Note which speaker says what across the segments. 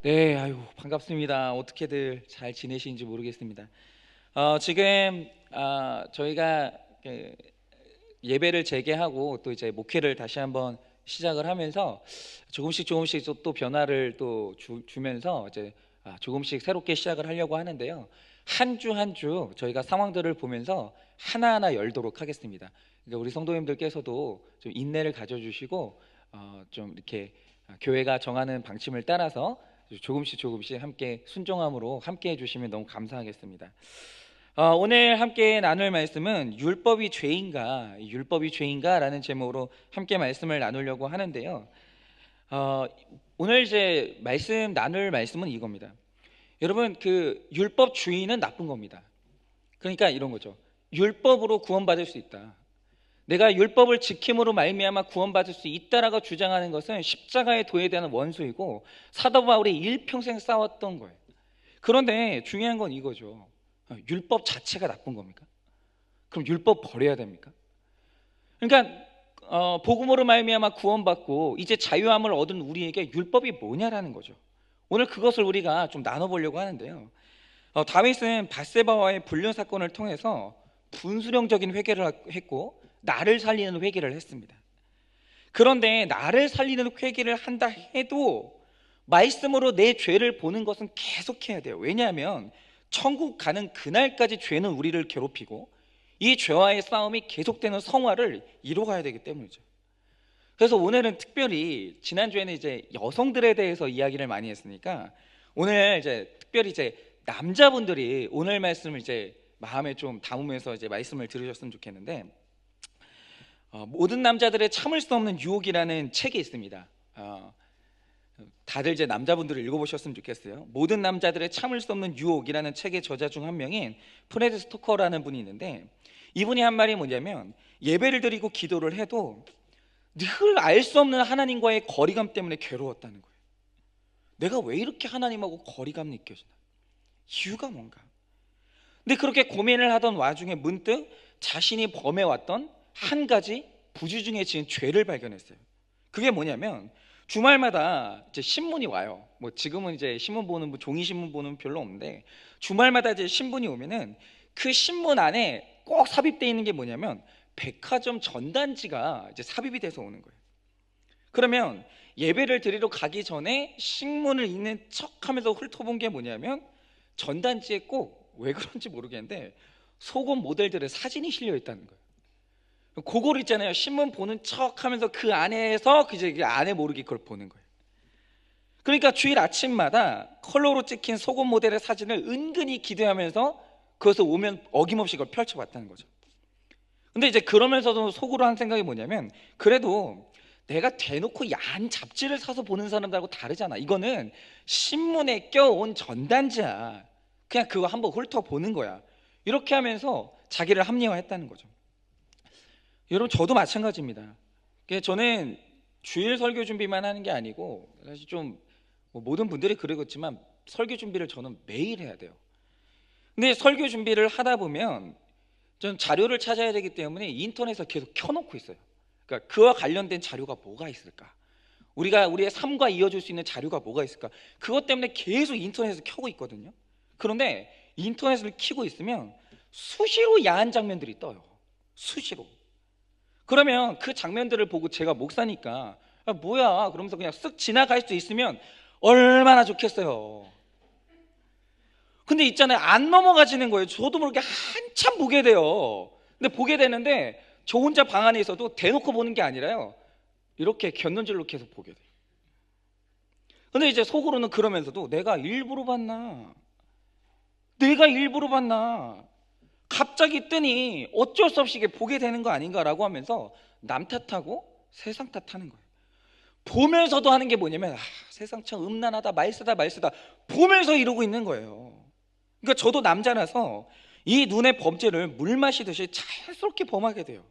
Speaker 1: 네, 아유, 반갑습니다. 어떻게들 잘 지내시는지 모르겠습니다. 지금 저희가 예배를 재개하고 또 이제 목회를 다시 한번 시작을 하면서 조금씩 또 변화를 또 주면서 이제 조금씩 새롭게 시작을 하려고 하는데요. 한 주 한 주 저희가 상황들을 보면서 하나하나 열도록 하겠습니다. 그러니까 우리 성도님들께서도 좀 인내를 가져주시고 좀 이렇게 교회가 정하는 방침을 따라서 조금씩 함께 순종함으로 함께 해주시면 너무 감사하겠습니다. 오늘 함께 나눌 말씀은 율법이 죄인가라는 제목으로 함께 말씀을 나누려고 하는데요. 오늘 이제 나눌 말씀은 이겁니다. 여러분, 그 율법주의는 나쁜 겁니다. 그러니까 이런 거죠. 율법으로 구원받을 수 있다. 내가 율법을 지킴으로 말미암아 구원받을 수 있다라고 주장하는 것은 십자가의 도에 대한 원수이고 사도 바울이 일평생 싸웠던 거예요. 그런데 중요한 건 이거죠. 율법 자체가 나쁜 겁니까? 그럼 율법 버려야 됩니까? 그러니까 복음으로 말미암아 구원받고 이제 자유함을 얻은 우리에게 율법이 뭐냐라는 거죠. 오늘 그것을 우리가 좀 나눠보려고 하는데요. 다윗은 밧세바와의 불륜 사건을 통해서 분수령적인 회개를 했고 나를 살리는 회개를 했습니다. 그런데 나를 살리는 회개를 한다 해도 말씀으로 내 죄를 보는 것은 계속해야 돼요. 왜냐하면 천국 가는 그날까지 죄는 우리를 괴롭히고 이 죄와의 싸움이 계속되는 성화를 이뤄가야 되기 때문이죠. 그래서 오늘은 특별히 지난주에는 이제 여성들에 대해서 이야기를 많이 했으니까 오늘 이제 특별히 이제 남자분들이 오늘 말씀을 이제 마음에 좀 담으면서 이제 말씀을 들으셨으면 좋겠는데, 모든 남자들의 참을 수 없는 유혹이라는 책이 있습니다. 다들 이제 남자분들을 읽어보셨으면 좋겠어요. 모든 남자들의 참을 수 없는 유혹이라는 책의 저자 중 한 명인 프레드 스토커라는 분이 있는데, 이분이 한 말이 뭐냐면 예배를 드리고 기도를 해도 늘 알 수 없는 하나님과의 거리감 때문에 괴로웠다는 거예요. 내가 왜 이렇게 하나님하고 거리감 느껴지나? 이유가 뭔가? 근데 그렇게 고민을 하던 와중에 문득 자신이 범해왔던 한 가지 부지중에 지은 죄를 발견했어요. 그게 뭐냐면 주말마다 이제 신문이 와요. 뭐 지금은 이제 신문 보는 종이 신문 보는 별로 없는데 주말마다 이제 신문이 오면은 그 신문 안에 꼭 삽입되어 있는 게 뭐냐면 백화점 전단지가 이제 삽입이 돼서 오는 거예요. 그러면 예배를 드리러 가기 전에 신문을 읽는 척하면서 훑어본 게 뭐냐면 전단지에 꼭 왜 그런지 모르겠는데 속옷 모델들의 사진이 실려 있다는 거예요. 그걸 있잖아요. 신문 보는 척하면서 그 안에서 이제 그 안에 모르게 그걸 보는 거예요. 그러니까 주일 아침마다 컬러로 찍힌 속옷 모델의 사진을 은근히 기대하면서 그것을 오면 어김없이 그걸 펼쳐봤다는 거죠. 근데 이제 그러면서도 속으로 한 생각이 뭐냐면 그래도 내가 대놓고 야한 잡지를 사서 보는 사람들하고 다르잖아. 이거는 신문에 껴온 전단지야. 그냥 그거 한번 훑어보는 거야. 이렇게 하면서 자기를 합리화했다는 거죠. 여러분, 저도 마찬가지입니다. 저는 주일 설교 준비만 하는 게 아니고 사실 좀 모든 분들이 그러겠지만 설교 준비를 저는 매일 해야 돼요. 근데 설교 준비를 하다 보면 전 자료를 찾아야 되기 때문에 인터넷에 계속 켜놓고 있어요. 그러니까 그와 관련된 자료가 뭐가 있을까? 우리가 우리의 삶과 이어줄 수 있는 자료가 뭐가 있을까? 그것 때문에 계속 인터넷을 켜고 있거든요. 그런데 인터넷을 켜고 있으면 수시로 야한 장면들이 떠요. 수시로. 그러면 그 장면들을 보고 제가 목사니까 뭐야 그러면서 그냥 쓱 지나갈 수 있으면 얼마나 좋겠어요. 근데 있잖아요, 안 넘어가지는 거예요. 저도 모르게 한참 보게 돼요. 근데 보게 되는데 저 혼자 방 안에 있어도 대놓고 보는 게 아니라요, 이렇게 곁눈질로 계속 보게 돼요. 근데 이제 속으로는 그러면서도 내가 일부러 봤나 갑자기 뜨니 어쩔 수 없이 이게 보게 되는 거 아닌가라고 하면서 남 탓하고 세상 탓하는 거예요. 보면서도 하는 게 뭐냐면 세상 참 음란하다, 말쓰다 보면서 이러고 있는 거예요. 그러니까 저도 남자라서 이 눈의 범죄를 물 마시듯이 자연스럽게 범하게 돼요.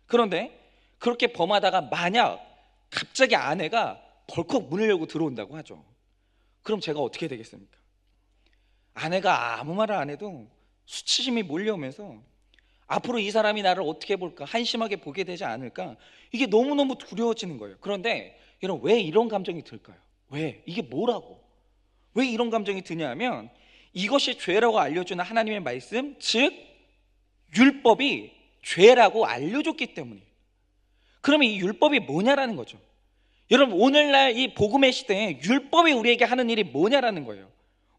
Speaker 1: 그런데 그렇게 범하다가 만약 갑자기 아내가 벌컥 문을 열고 들어온다고 하죠. 그럼 제가 어떻게 되겠습니까? 아내가 아무 말을 안 해도 수치심이 몰려오면서 앞으로 이 사람이 나를 어떻게 볼까, 한심하게 보게 되지 않을까, 이게 너무너무 두려워지는 거예요. 그런데 여러분, 왜 이런 감정이 들까요? 왜? 이게 뭐라고? 왜 이런 감정이 드냐 하면 이것이 죄라고 알려주는 하나님의 말씀, 즉 율법이 죄라고 알려줬기 때문이에요. 그러면 이 율법이 뭐냐라는 거죠. 여러분, 오늘날 이 복음의 시대에 율법이 우리에게 하는 일이 뭐냐라는 거예요.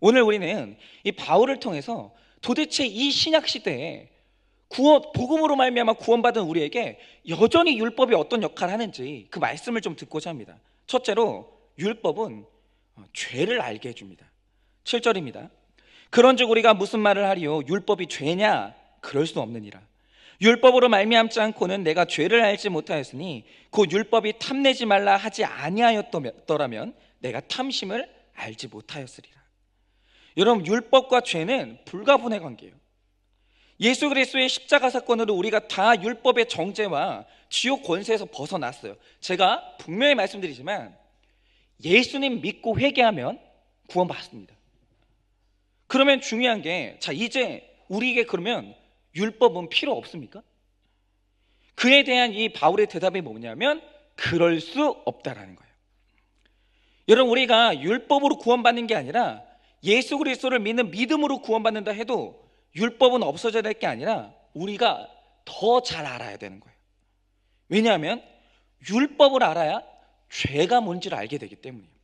Speaker 1: 오늘 우리는 이 바울을 통해서 도대체 이 신약 시대에 복음으로 말미암아 구원받은 우리에게 여전히 율법이 어떤 역할을 하는지 그 말씀을 좀 듣고자 합니다. 첫째로 율법은 죄를 알게 해줍니다. 7절입니다. 그런즉 우리가 무슨 말을 하리요? 율법이 죄냐? 그럴 수 없느니라. 율법으로 말미암지 않고는 내가 죄를 알지 못하였으니 곧 율법이 탐내지 말라 하지 아니하였더라면 내가 탐심을 알지 못하였으리라. 여러분, 율법과 죄는 불가분의 관계예요. 예수 그리스도의 십자가 사건으로 우리가 다 율법의 정죄와 지옥 권세에서 벗어났어요. 제가 분명히 말씀드리지만 예수님 믿고 회개하면 구원받습니다. 그러면 중요한 게, 자, 이제 우리에게 그러면 율법은 필요 없습니까? 그에 대한 이 바울의 대답이 뭐냐면 그럴 수 없다라는 거예요. 여러분, 우리가 율법으로 구원받는 게 아니라 예수 그리스도를 믿는 믿음으로 구원받는다 해도 율법은 없어져야 될 게 아니라 우리가 더 잘 알아야 되는 거예요. 왜냐하면 율법을 알아야 죄가 뭔지를 알게 되기 때문이에요.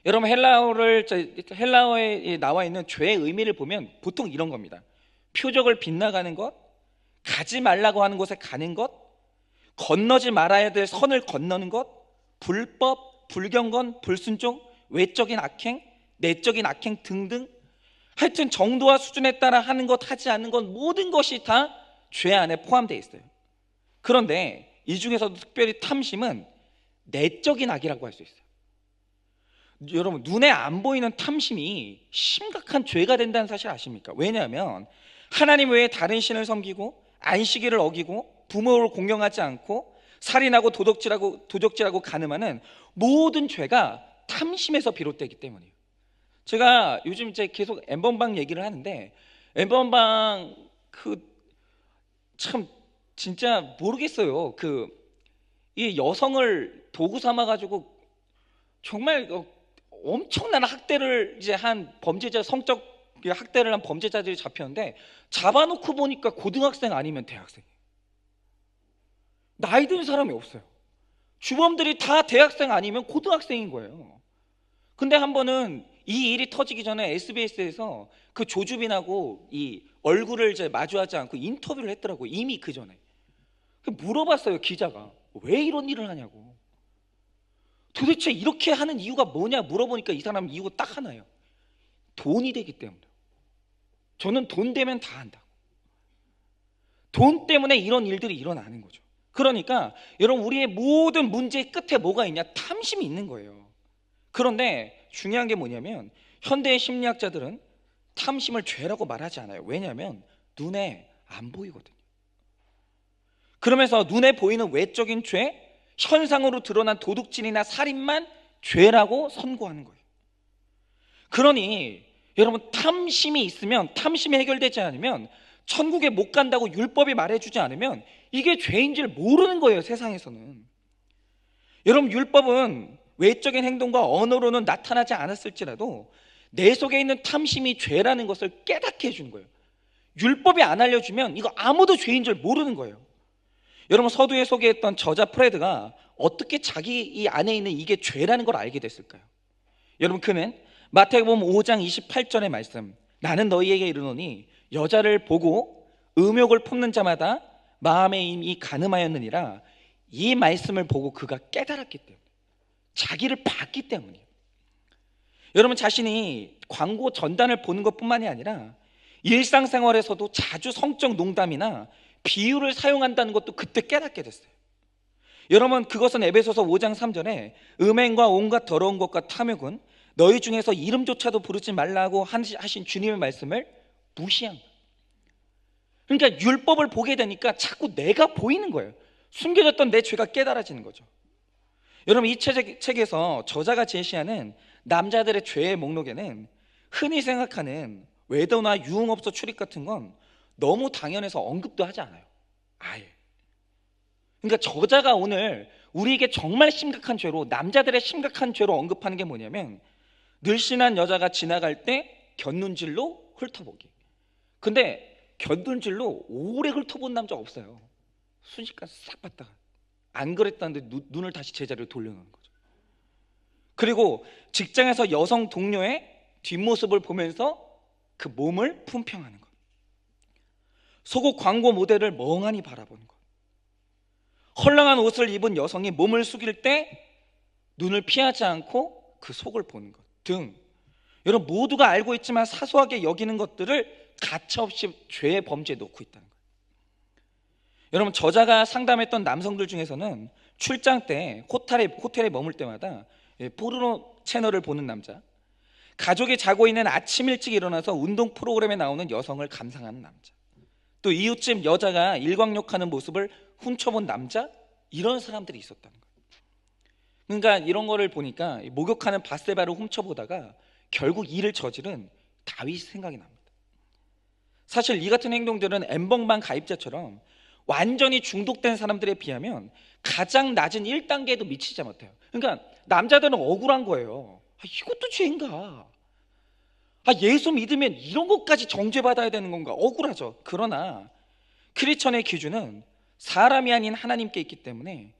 Speaker 1: 여러분, 헬라어에 나와 있는 죄의 의미를 보면 보통 이런 겁니다. 표적을 빗나가는 것, 가지 말라고 하는 곳에 가는 것, 건너지 말아야 될 선을 건너는 것, 불법, 불경건, 불순종, 외적인 악행, 내적인 악행 등등, 하여튼 정도와 수준에 따라 하는 것, 하지 않는 것, 모든 것이 다 죄 안에 포함되어 있어요. 그런데 이 중에서도 특별히 탐심은 내적인 악이라고 할 수 있어요. 여러분, 눈에 안 보이는 탐심이 심각한 죄가 된다는 사실 아십니까? 왜냐하면 하나님 외에 다른 신을 섬기고 안식일을 어기고 부모를 공경하지 않고 살인하고 도적질하고 간음하는 모든 죄가 탐심에서 비롯되기 때문이에요. 제가 요즘 이제 계속 엠번방 얘기를 하는데, 엠번방 참 진짜 모르겠어요. 이 여성을 도구 삼아 가지고 정말 엄청난 학대를 이제 한 범죄자, 성적 학대를 한 범죄자들이 잡혔는데 잡아놓고 보니까 고등학생 아니면 대학생, 나이 든 사람이 없어요. 주범들이 다 대학생 아니면 고등학생인 거예요. 근데 한 번은 이 일이 터지기 전에 SBS에서 그 조주빈하고 이 얼굴을 이제 마주하지 않고 인터뷰를 했더라고요. 이미 그 전에 물어봤어요. 기자가 왜 이런 일을 하냐고, 도대체 이렇게 하는 이유가 뭐냐 물어보니까 이 사람 이유가 딱 하나예요. 돈이 되기 때문에. 저는 돈 되면 다 한다고. 돈 때문에 이런 일들이 일어나는 거죠. 그러니까 여러분, 우리의 모든 문제의 끝에 뭐가 있냐? 탐심이 있는 거예요. 그런데 중요한 게 뭐냐면 현대의 심리학자들은 탐심을 죄라고 말하지 않아요. 왜냐하면 눈에 안 보이거든요. 그러면서 눈에 보이는 외적인 죄, 현상으로 드러난 도둑질이나 살인만 죄라고 선고하는 거예요. 그러니 여러분, 탐심이 있으면, 탐심이 해결되지 않으면, 천국에 못 간다고 율법이 말해주지 않으면 이게 죄인 줄 모르는 거예요, 세상에서는. 여러분, 율법은 외적인 행동과 언어로는 나타나지 않았을지라도 내 속에 있는 탐심이 죄라는 것을 깨닫게 해주는 거예요. 율법이 안 알려주면 이거 아무도 죄인 줄 모르는 거예요. 여러분, 서두에 소개했던 저자 프레드가 어떻게 자기 이 안에 있는 이게 죄라는 걸 알게 됐을까요? 여러분, 그는 마태복음 5장 28절의 말씀, 나는 너희에게 이르노니 여자를 보고 음욕을 품는 자마다 마음에 이미 간음하였느니라, 이 말씀을 보고 그가 깨달았기 때문에, 자기를 봤기 때문이에요. 여러분, 자신이 광고 전단을 보는 것뿐만이 아니라 일상생활에서도 자주 성적 농담이나 비유를 사용한다는 것도 그때 깨닫게 됐어요. 여러분, 그것은 에베소서 5장 3절에 음행과 온갖 더러운 것과 탐욕은 너희 중에서 이름조차도 부르지 말라고 하신 주님의 말씀을 무시한 거예요. 그러니까 율법을 보게 되니까 자꾸 내가 보이는 거예요. 숨겨졌던 내 죄가 깨달아지는 거죠. 여러분, 이 책에서 저자가 제시하는 남자들의 죄의 목록에는 흔히 생각하는 외도나 유흥업소 출입 같은 건 너무 당연해서 언급도 하지 않아요, 아예. 그러니까 저자가 오늘 우리에게 정말 심각한 죄로, 남자들의 심각한 죄로 언급하는 게 뭐냐면 늘씬한 여자가 지나갈 때 곁눈질로 훑어보기. 근데 곁눈질로 오래 훑어본 남자 없어요. 순식간 싹 봤다가 안 그랬다는데 눈을 다시 제자리로 돌려놓는 거죠. 그리고 직장에서 여성 동료의 뒷모습을 보면서 그 몸을 품평하는 것. 속옷 광고 모델을 멍하니 바라보는 것. 헐렁한 옷을 입은 여성이 몸을 숙일 때 눈을 피하지 않고 그 속을 보는 것 등, 여러분 모두가 알고 있지만 사소하게 여기는 것들을 가차없이 죄의 범죄에 놓고 있다는 거예요. 여러분, 저자가 상담했던 남성들 중에서는 출장 때 호텔에 머물 때마다 포르노 채널을 보는 남자, 가족이 자고 있는 아침 일찍 일어나서 운동 프로그램에 나오는 여성을 감상하는 남자, 또 이웃집 여자가 일광욕하는 모습을 훔쳐본 남자, 이런 사람들이 있었다는 거예요. 그러니까 이런 거를 보니까 목욕하는 밧세바를 훔쳐보다가 결국 이를 저지른 다윗이 생각이 납니다. 사실 이 같은 행동들은 엠번방 가입자처럼 완전히 중독된 사람들에 비하면 가장 낮은 1단계에도 미치지 못해요. 그러니까 남자들은 억울한 거예요. 이것도 죄인가? 예수 믿으면 이런 것까지 정죄받아야 되는 건가? 억울하죠. 그러나 크리스천의 기준은 사람이 아닌 하나님께 있기 때문에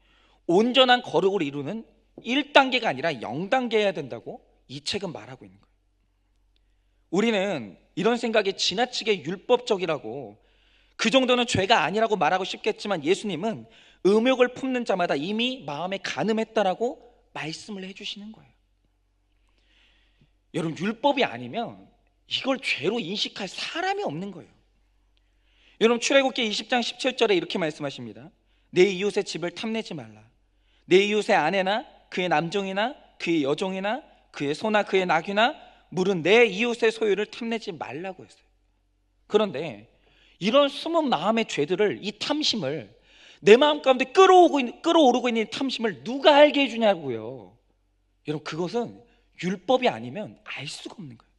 Speaker 1: 온전한 거룩을 이루는 1단계가 아니라 0단계여야 된다고 이 책은 말하고 있는 거예요. 우리는 이런 생각이 지나치게 율법적이라고, 그 정도는 죄가 아니라고 말하고 싶겠지만 예수님은 음욕을 품는 자마다 이미 마음에 간음했다라고 말씀을 해주시는 거예요. 여러분, 율법이 아니면 이걸 죄로 인식할 사람이 없는 거예요. 여러분, 출애굽기 20장 17절에 이렇게 말씀하십니다. 내 이웃의 집을 탐내지 말라. 내 이웃의 아내나 그의 남종이나 그의 여종이나 그의 소나 그의 나귀나 물은 내 이웃의 소유를 탐내지 말라고 했어요. 그런데 이런 숨은 마음의 죄들을, 이 탐심을, 내 마음 가운데 끌어오르고 있는 탐심을 누가 알게 해주냐고요. 여러분, 그것은 율법이 아니면 알 수가 없는 거예요.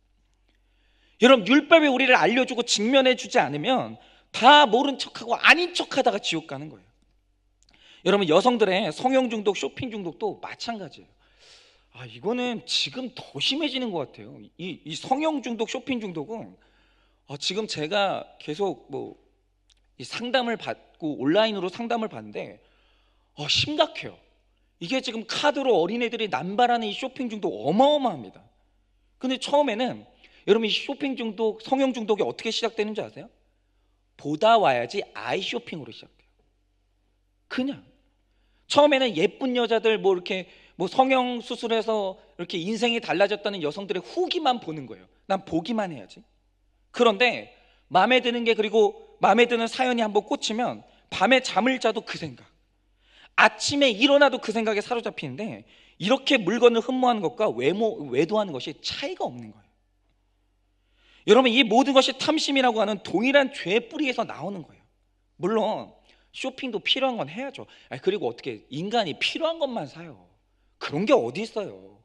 Speaker 1: 여러분, 율법이 우리를 알려주고 직면해 주지 않으면 다 모른 척하고 아닌 척하다가 지옥 가는 거예요. 여러분, 여성들의 성형 중독, 쇼핑 중독도 마찬가지예요. 이거는 지금 더 심해지는 것 같아요. 이 성형 중독, 쇼핑 중독은 지금 제가 계속 이 상담을 받고 온라인으로 상담을 받는데 심각해요. 이게 지금 카드로 어린애들이 남발하는 이 쇼핑 중독 어마어마합니다. 근데 처음에는 여러분, 이 쇼핑 중독, 성형 중독이 어떻게 시작되는지 아세요? 보다 와야지 아이 쇼핑으로 시작돼요. 그냥 처음에는 예쁜 여자들 이렇게 성형 수술해서 이렇게 인생이 달라졌다는 여성들의 후기만 보는 거예요. 난 보기만 해야지. 그런데 마음에 드는 게, 그리고 마음에 드는 사연이 한번 꽂히면 밤에 잠을 자도 그 생각, 아침에 일어나도 그 생각에 사로잡히는데, 이렇게 물건을 흠모하는 것과 외도하는 것이 차이가 없는 거예요. 여러분, 이 모든 것이 탐심이라고 하는 동일한 죄의 뿌리에서 나오는 거예요. 물론 쇼핑도 필요한 건 해야죠. 그리고 어떻게 인간이 필요한 것만 사요? 그런 게 어디 있어요?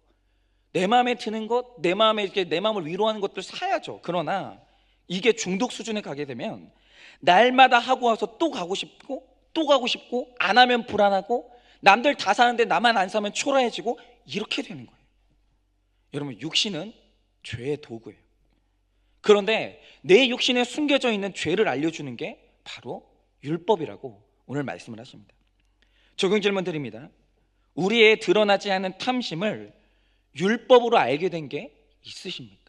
Speaker 1: 내 마음에 드는 것, 내 마음을 위로하는 것들 사야죠. 그러나 이게 중독 수준에 가게 되면 날마다 하고 와서 또 가고 싶고, 또 가고 싶고, 안 하면 불안하고, 남들 다 사는데 나만 안 사면 초라해지고, 이렇게 되는 거예요. 여러분, 육신은 죄의 도구예요. 그런데 내 육신에 숨겨져 있는 죄를 알려주는 게 바로 율법이라고 오늘 말씀을 하십니다. 적용 질문 드립니다. 우리의 드러나지 않은 탐심을 율법으로 알게 된 게 있으십니까?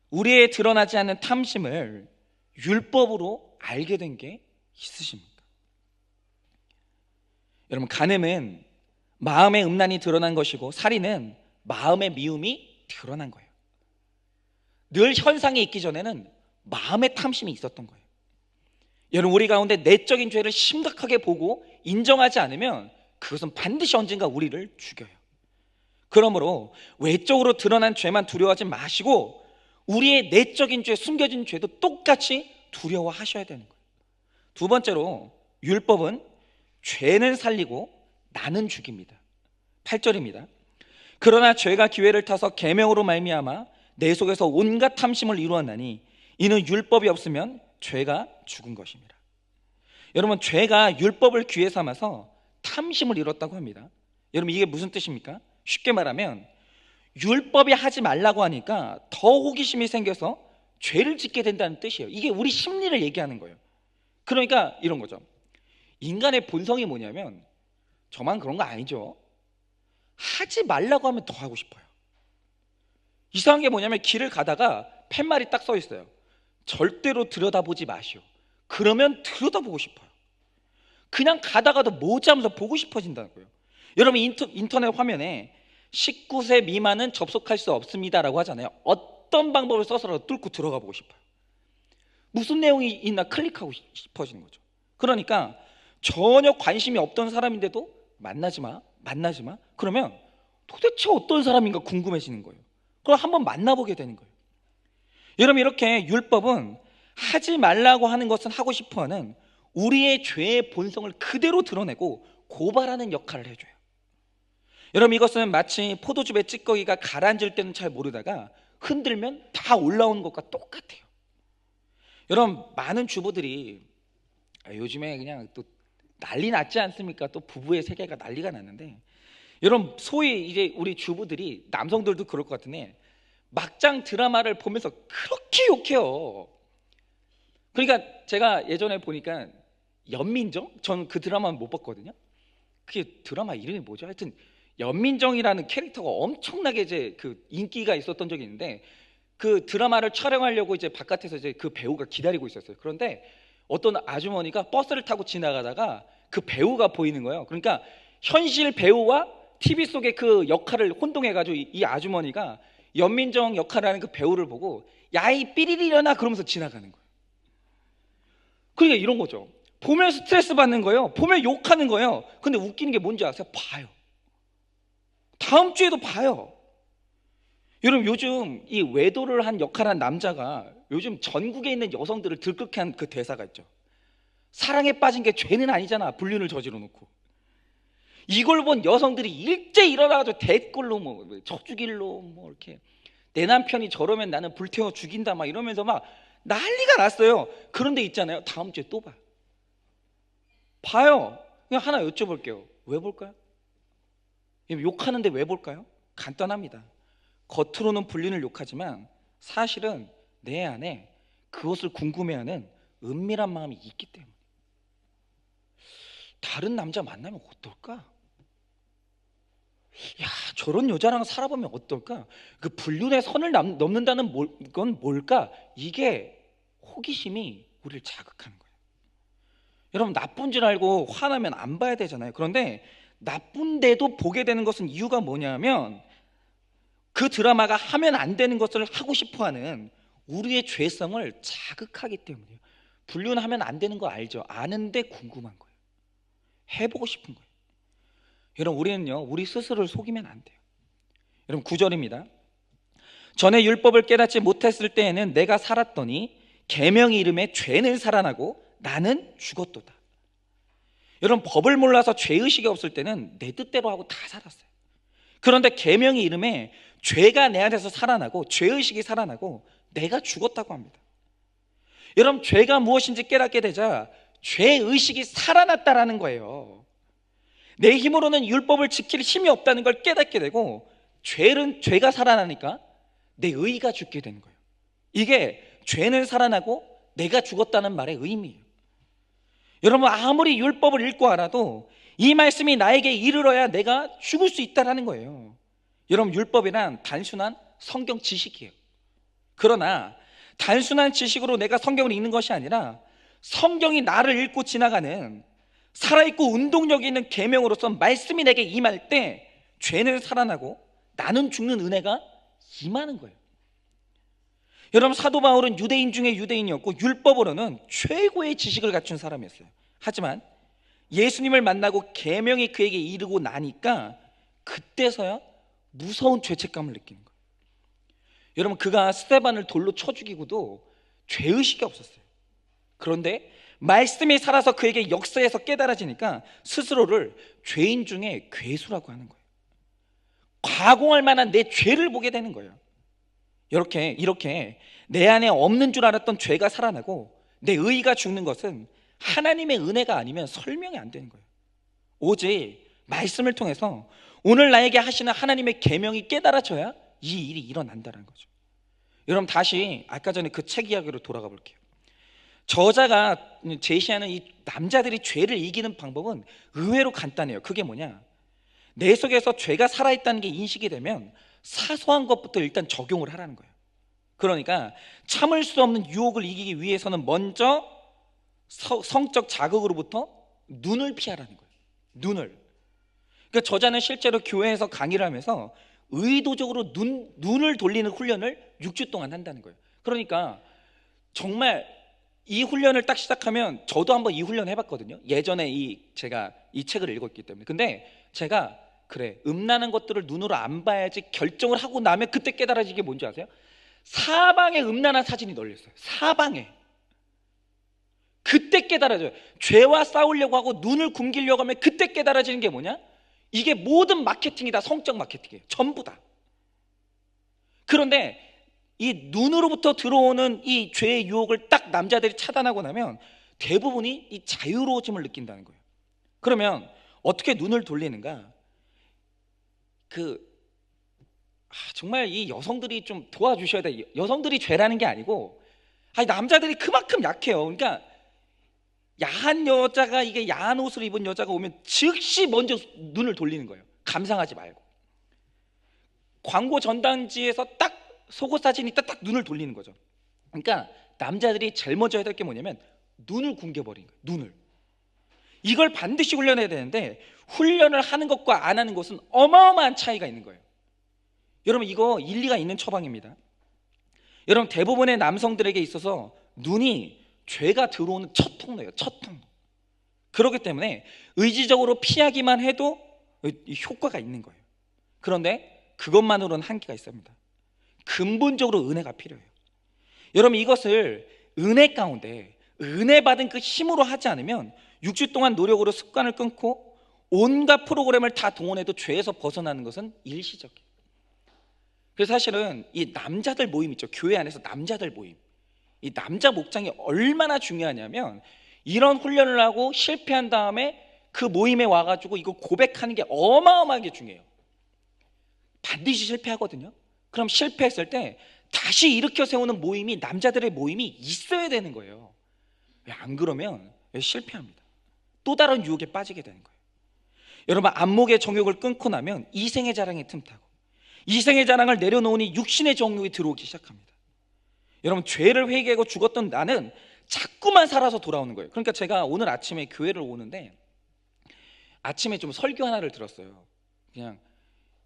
Speaker 1: 우리의 드러나지 않는 탐심을 율법으로 알게 된 게 있으십니까? 여러분, 간음은 마음의 음란이 드러난 것이고, 살인은 마음의 미움이 드러난 거예요. 늘 현상이 있기 전에는 마음의 탐심이 있었던 거예요. 여러분, 우리 가운데 내적인 죄를 심각하게 보고 인정하지 않으면 그것은 반드시 언젠가 우리를 죽여요. 그러므로 외적으로 드러난 죄만 두려워하지 마시고 우리의 내적인 죄, 숨겨진 죄도 똑같이 두려워하셔야 되는 거예요. 두 번째로, 율법은 죄는 살리고 나는 죽입니다. 8절입니다. 그러나 죄가 기회를 타서 계명으로 말미암아 내 속에서 온갖 탐심을 이루었나니 이는 율법이 없으면 죄가 죽은 것입니다. 여러분, 죄가 율법을 기회 삼아서 탐심을 이뤘다고 합니다. 여러분, 이게 무슨 뜻입니까? 쉽게 말하면 율법이 하지 말라고 하니까 더 호기심이 생겨서 죄를 짓게 된다는 뜻이에요. 이게 우리 심리를 얘기하는 거예요. 그러니까 이런 거죠. 인간의 본성이 뭐냐면, 저만 그런 거 아니죠, 하지 말라고 하면 더 하고 싶어요. 이상한 게 뭐냐면, 길을 가다가 팻말이 딱 써 있어요. 절대로 들여다보지 마시오. 그러면 들여다보고 싶어요. 그냥 가다가도 뭐지 하면서 보고 싶어진다는 거예요. 여러분, 인터넷 화면에 19세 미만은 접속할 수 없습니다라고 하잖아요. 어떤 방법을 써서라도 뚫고 들어가 보고 싶어요. 무슨 내용이 있나 클릭하고 싶어지는 거죠. 그러니까 전혀 관심이 없던 사람인데도 만나지 마, 만나지 마. 그러면 도대체 어떤 사람인가 궁금해지는 거예요. 그럼 한번 만나보게 되는 거예요. 여러분, 이렇게 율법은 하지 말라고 하는 것은 하고 싶어하는 우리의 죄의 본성을 그대로 드러내고 고발하는 역할을 해줘요. 여러분, 이것은 마치 포도즙의 찌꺼기가 가라앉을 때는 잘 모르다가 흔들면 다 올라오는 것과 똑같아요. 여러분, 많은 주부들이 요즘에 그냥 또 난리 났지 않습니까? 또 부부의 세계가 난리가 났는데, 여러분, 소위 이제 우리 주부들이, 남성들도 그럴 것 같은데, 막장 드라마를 보면서 그렇게 욕해요. 그러니까 제가 예전에 보니까 연민정? 전 그 드라마는 못 봤거든요. 그게 드라마 이름이 뭐죠? 하여튼 연민정이라는 캐릭터가 엄청나게 이제 그 인기가 있었던 적이 있는데, 그 드라마를 촬영하려고 이제 바깥에서 이제 그 배우가 기다리고 있었어요. 그런데 어떤 아주머니가 버스를 타고 지나가다가 그 배우가 보이는 거예요. 그러니까 현실 배우와 TV 속의 그 역할을 혼동해가지고 이 아주머니가 연민정 역할을 하는 그 배우를 보고 야, 이 삐리리려나 그러면서 지나가는 거예요. 그러니까 이런 거죠. 보면 스트레스 받는 거예요. 보면 욕하는 거예요. 근데 웃기는 게 뭔지 아세요? 봐요. 다음 주에도 봐요. 여러분, 요즘 이 외도를 한 역할한 남자가 요즘 전국에 있는 여성들을 들끓게 한 그 대사가 있죠. 사랑에 빠진 게 죄는 아니잖아, 불륜을 저지러 놓고. 이걸 본 여성들이 일제 일어나가지고 댓글로 뭐 척죽일로 뭐 이렇게 내 남편이 저러면 나는 불태워 죽인다 막 이러면서 막 난리가 났어요. 그런데 있잖아요, 다음 주에 또 봐요. 그냥 하나 여쭤볼게요. 왜 볼까요? 욕하는데 왜 볼까요? 간단합니다. 겉으로는 불륜을 욕하지만 사실은 내 안에 그것을 궁금해하는 은밀한 마음이 있기 때문에. 다른 남자 만나면 어떨까? 야, 저런 여자랑 살아보면 어떨까? 그 불륜의 선을 넘는다는 건 뭘까? 이게 호기심이 우리를 자극하는 거예요. 여러분, 나쁜 줄 알고 화나면 안 봐야 되잖아요. 그런데 나쁜데도 보게 되는 것은 이유가 뭐냐면, 그 드라마가 하면 안 되는 것을 하고 싶어하는 우리의 죄성을 자극하기 때문이에요. 불륜하면 안 되는 거 알죠? 아는데 궁금한 거예요. 해보고 싶은 거예요. 여러분, 우리는요, 우리 스스로를 속이면 안 돼요. 여러분, 9절입니다. 전에 율법을 깨닫지 못했을 때에는 내가 살았더니 계명의 이름에 죄는 살아나고 나는 죽었도다. 여러분, 법을 몰라서 죄의식이 없을 때는 내 뜻대로 하고 다 살았어요. 그런데 계명의 이름에 죄가 내 안에서 살아나고 죄의식이 살아나고 내가 죽었다고 합니다. 여러분, 죄가 무엇인지 깨닫게 되자 죄의식이 살아났다라는 거예요. 내 힘으로는 율법을 지킬 힘이 없다는 걸 깨닫게 되고, 죄가 살아나니까 내 의가 죽게 되는 거예요. 이게 죄는 살아나고 내가 죽었다는 말의 의미예요. 여러분, 아무리 율법을 읽고 알아도 이 말씀이 나에게 이르러야 내가 죽을 수 있다는 거예요. 여러분, 율법이란 단순한 성경 지식이에요. 그러나 단순한 지식으로 내가 성경을 읽는 것이 아니라 성경이 나를 읽고 지나가는 살아있고 운동력이 있는 계명으로서 말씀이 내게 임할 때 죄는 살아나고 나는 죽는 은혜가 임하는 거예요. 여러분, 사도 바울은 유대인 중에 유대인이었고 율법으로는 최고의 지식을 갖춘 사람이었어요. 하지만 예수님을 만나고 계명이 그에게 이르고 나니까 그때서야 무서운 죄책감을 느끼는 거예요. 여러분, 그가 스데반을 돌로 쳐 죽이고도 죄의식이 없었어요. 그런데 말씀이 살아서 그에게 역사에서 깨달아지니까 스스로를 죄인 중에 괴수라고 하는 거예요. 과공할 만한 내 죄를 보게 되는 거예요. 이렇게 내 안에 없는 줄 알았던 죄가 살아나고 내 의가 죽는 것은 하나님의 은혜가 아니면 설명이 안 되는 거예요. 오직 말씀을 통해서 오늘 나에게 하시는 하나님의 계명이 깨달아져야 이 일이 일어난다는 거죠. 여러분, 다시 아까 전에 그 책 이야기로 돌아가 볼게요. 저자가 제시하는 이 남자들이 죄를 이기는 방법은 의외로 간단해요. 그게 뭐냐? 내 속에서 죄가 살아있다는 게 인식이 되면 사소한 것부터 일단 적용을 하라는 거예요. 그러니까 참을 수 없는 유혹을 이기기 위해서는 먼저 성적 자극으로부터 눈을 피하라는 거예요. 눈을. 그러니까 저자는 실제로 교회에서 강의를 하면서 의도적으로 눈을 돌리는 훈련을 6주 동안 한다는 거예요. 그러니까 정말 이 훈련을 딱 시작하면, 저도 한번 이 훈련 해봤거든요. 예전에 제가 이 책을 읽었기 때문에. 근데 제가 그래, 음란한 것들을 눈으로 안 봐야지 결정을 하고 나면 그때 깨달아진 게 뭔지 아세요? 사방에 음란한 사진이 널렸어요. 사방에. 그때 깨달아져요. 죄와 싸우려고 하고 눈을 굶기려고 하면 그때 깨달아지는 게 뭐냐? 이게 모든 마케팅이 다 성적 마케팅이에요. 전부 다. 그런데 이 눈으로부터 들어오는 이 죄의 유혹을 딱 남자들이 차단하고 나면 대부분이 이 자유로워짐을 느낀다는 거예요. 그러면 어떻게 눈을 돌리는가? 정말 이 여성들이 좀 도와주셔야 돼요. 여성들이 죄라는 게 아니고, 남자들이 그만큼 약해요. 그러니까 야한 여자가, 이게 야한 옷을 입은 여자가 오면 즉시 먼저 눈을 돌리는 거예요. 감상하지 말고. 광고 전단지에서 딱 속옷 사진이 있다, 딱 눈을 돌리는 거죠. 그러니까 남자들이 제일 먼저 해야 될 게 뭐냐면 눈을 굶겨버리는 거예요. 눈을. 이걸 반드시 훈련해야 되는데, 훈련을 하는 것과 안 하는 것은 어마어마한 차이가 있는 거예요. 여러분, 이거 일리가 있는 처방입니다. 여러분, 대부분의 남성들에게 있어서 눈이 죄가 들어오는 첫 통로예요. 첫 통로. 그렇기 때문에 의지적으로 피하기만 해도 효과가 있는 거예요. 그런데 그것만으로는 한계가 있습니다. 근본적으로 은혜가 필요해요. 여러분, 이것을 은혜 가운데 은혜 받은 그 힘으로 하지 않으면 6주 동안 노력으로 습관을 끊고 온갖 프로그램을 다 동원해도 죄에서 벗어나는 것은 일시적이에요. 그래서 사실은 이 남자들 모임 있죠. 교회 안에서 남자들 모임. 이 남자 목장이 얼마나 중요하냐면, 이런 훈련을 하고 실패한 다음에 그 모임에 와가지고 이거 고백하는 게 어마어마하게 중요해요. 반드시 실패하거든요. 그럼 실패했을 때 다시 일으켜 세우는 모임이, 남자들의 모임이 있어야 되는 거예요. 왜 안 그러면 실패합니다. 또 다른 유혹에 빠지게 되는 거예요. 여러분, 안목의 정욕을 끊고 나면 이생의 자랑이 틈타고, 이생의 자랑을 내려놓으니 육신의 정욕이 들어오기 시작합니다. 여러분, 죄를 회개하고 죽었던 나는 자꾸만 살아서 돌아오는 거예요. 그러니까 제가 오늘 아침에 교회를 오는데 아침에 좀 설교 하나를 들었어요. 그냥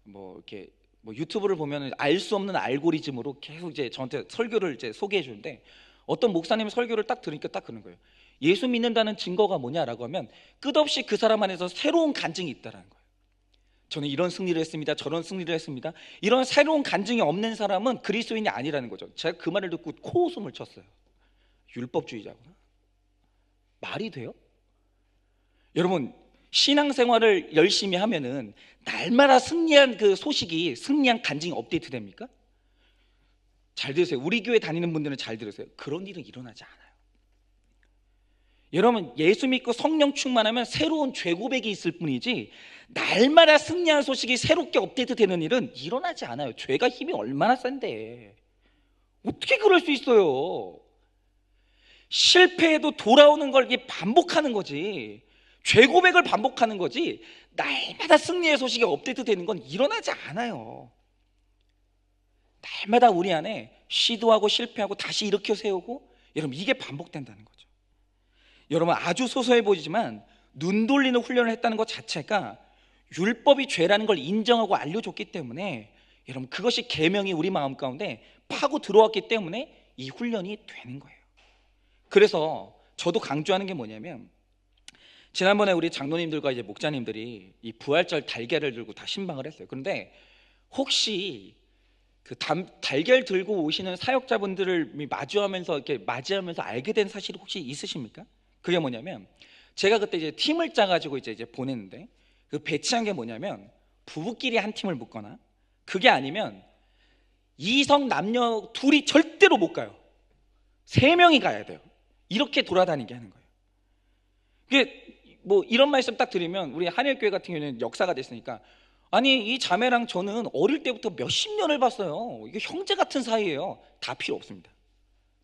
Speaker 1: 이렇게 유튜브를 보면 알 수 없는 알고리즘으로 계속 이제 저한테 설교를 이제 소개해 주는데, 어떤 목사님의 설교를 딱 들으니까 딱 그런 거예요. 예수 믿는다는 증거가 뭐냐라고 하면 끝없이 그 사람 안에서 새로운 간증이 있다라는 거예요. 저는 이런 승리를 했습니다. 저런 승리를 했습니다. 이런 새로운 간증이 없는 사람은 그리스도인이 아니라는 거죠. 제가 그 말을 듣고 코웃음을 쳤어요. 율법주의자구나. 말이 돼요? 여러분, 신앙생활을 열심히 하면은 날마다 승리한 그 소식이, 승리한 간증이 업데이트 됩니까? 잘 들으세요. 우리 교회 다니는 분들은 잘 들으세요. 그런 일은 일어나지 않아요. 여러분, 예수 믿고 성령 충만하면 새로운 죄 고백이 있을 뿐이지 날마다 승리한 소식이 새롭게 업데이트 되는 일은 일어나지 않아요. 죄가 힘이 얼마나 센데 어떻게 그럴 수 있어요? 실패해도 돌아오는 걸 반복하는 거지, 죄 고백을 반복하는 거지, 날마다 승리의 소식이 업데이트 되는 건 일어나지 않아요. 날마다 우리 안에 시도하고 실패하고 다시 일으켜 세우고, 여러분, 이게 반복된다는 거죠. 여러분, 아주 소소해 보이지만 눈 돌리는 훈련을 했다는 것 자체가 율법이 죄라는 걸 인정하고 알려줬기 때문에, 여러분, 그것이 계명이 우리 마음 가운데 파고 들어왔기 때문에 이 훈련이 되는 거예요. 그래서 저도 강조하는 게 뭐냐면, 지난번에 우리 장로님들과 이제 목자님들이 이 부활절 달걀을 들고 다 신방을 했어요. 그런데 혹시 그 달걀 들고 오시는 사역자분들을 맞이하면서 알게 된 사실이 혹시 있으십니까? 그게 뭐냐면, 제가 그때 이제 팀을 짜가지고 이제 보냈는데, 그 배치한 게 뭐냐면, 부부끼리 한 팀을 묶거나, 그게 아니면 이성 남녀 둘이 절대로 못 가요. 3명이 가야 돼요. 이렇게 돌아다니게 하는 거예요. 이게 이런 말씀 딱 드리면, 우리 한일교회 같은 경우는 역사가 됐으니까, 아니 이 자매랑 저는 어릴 때부터 몇십 년을 봤어요. 이게 형제 같은 사이예요. 다 필요 없습니다.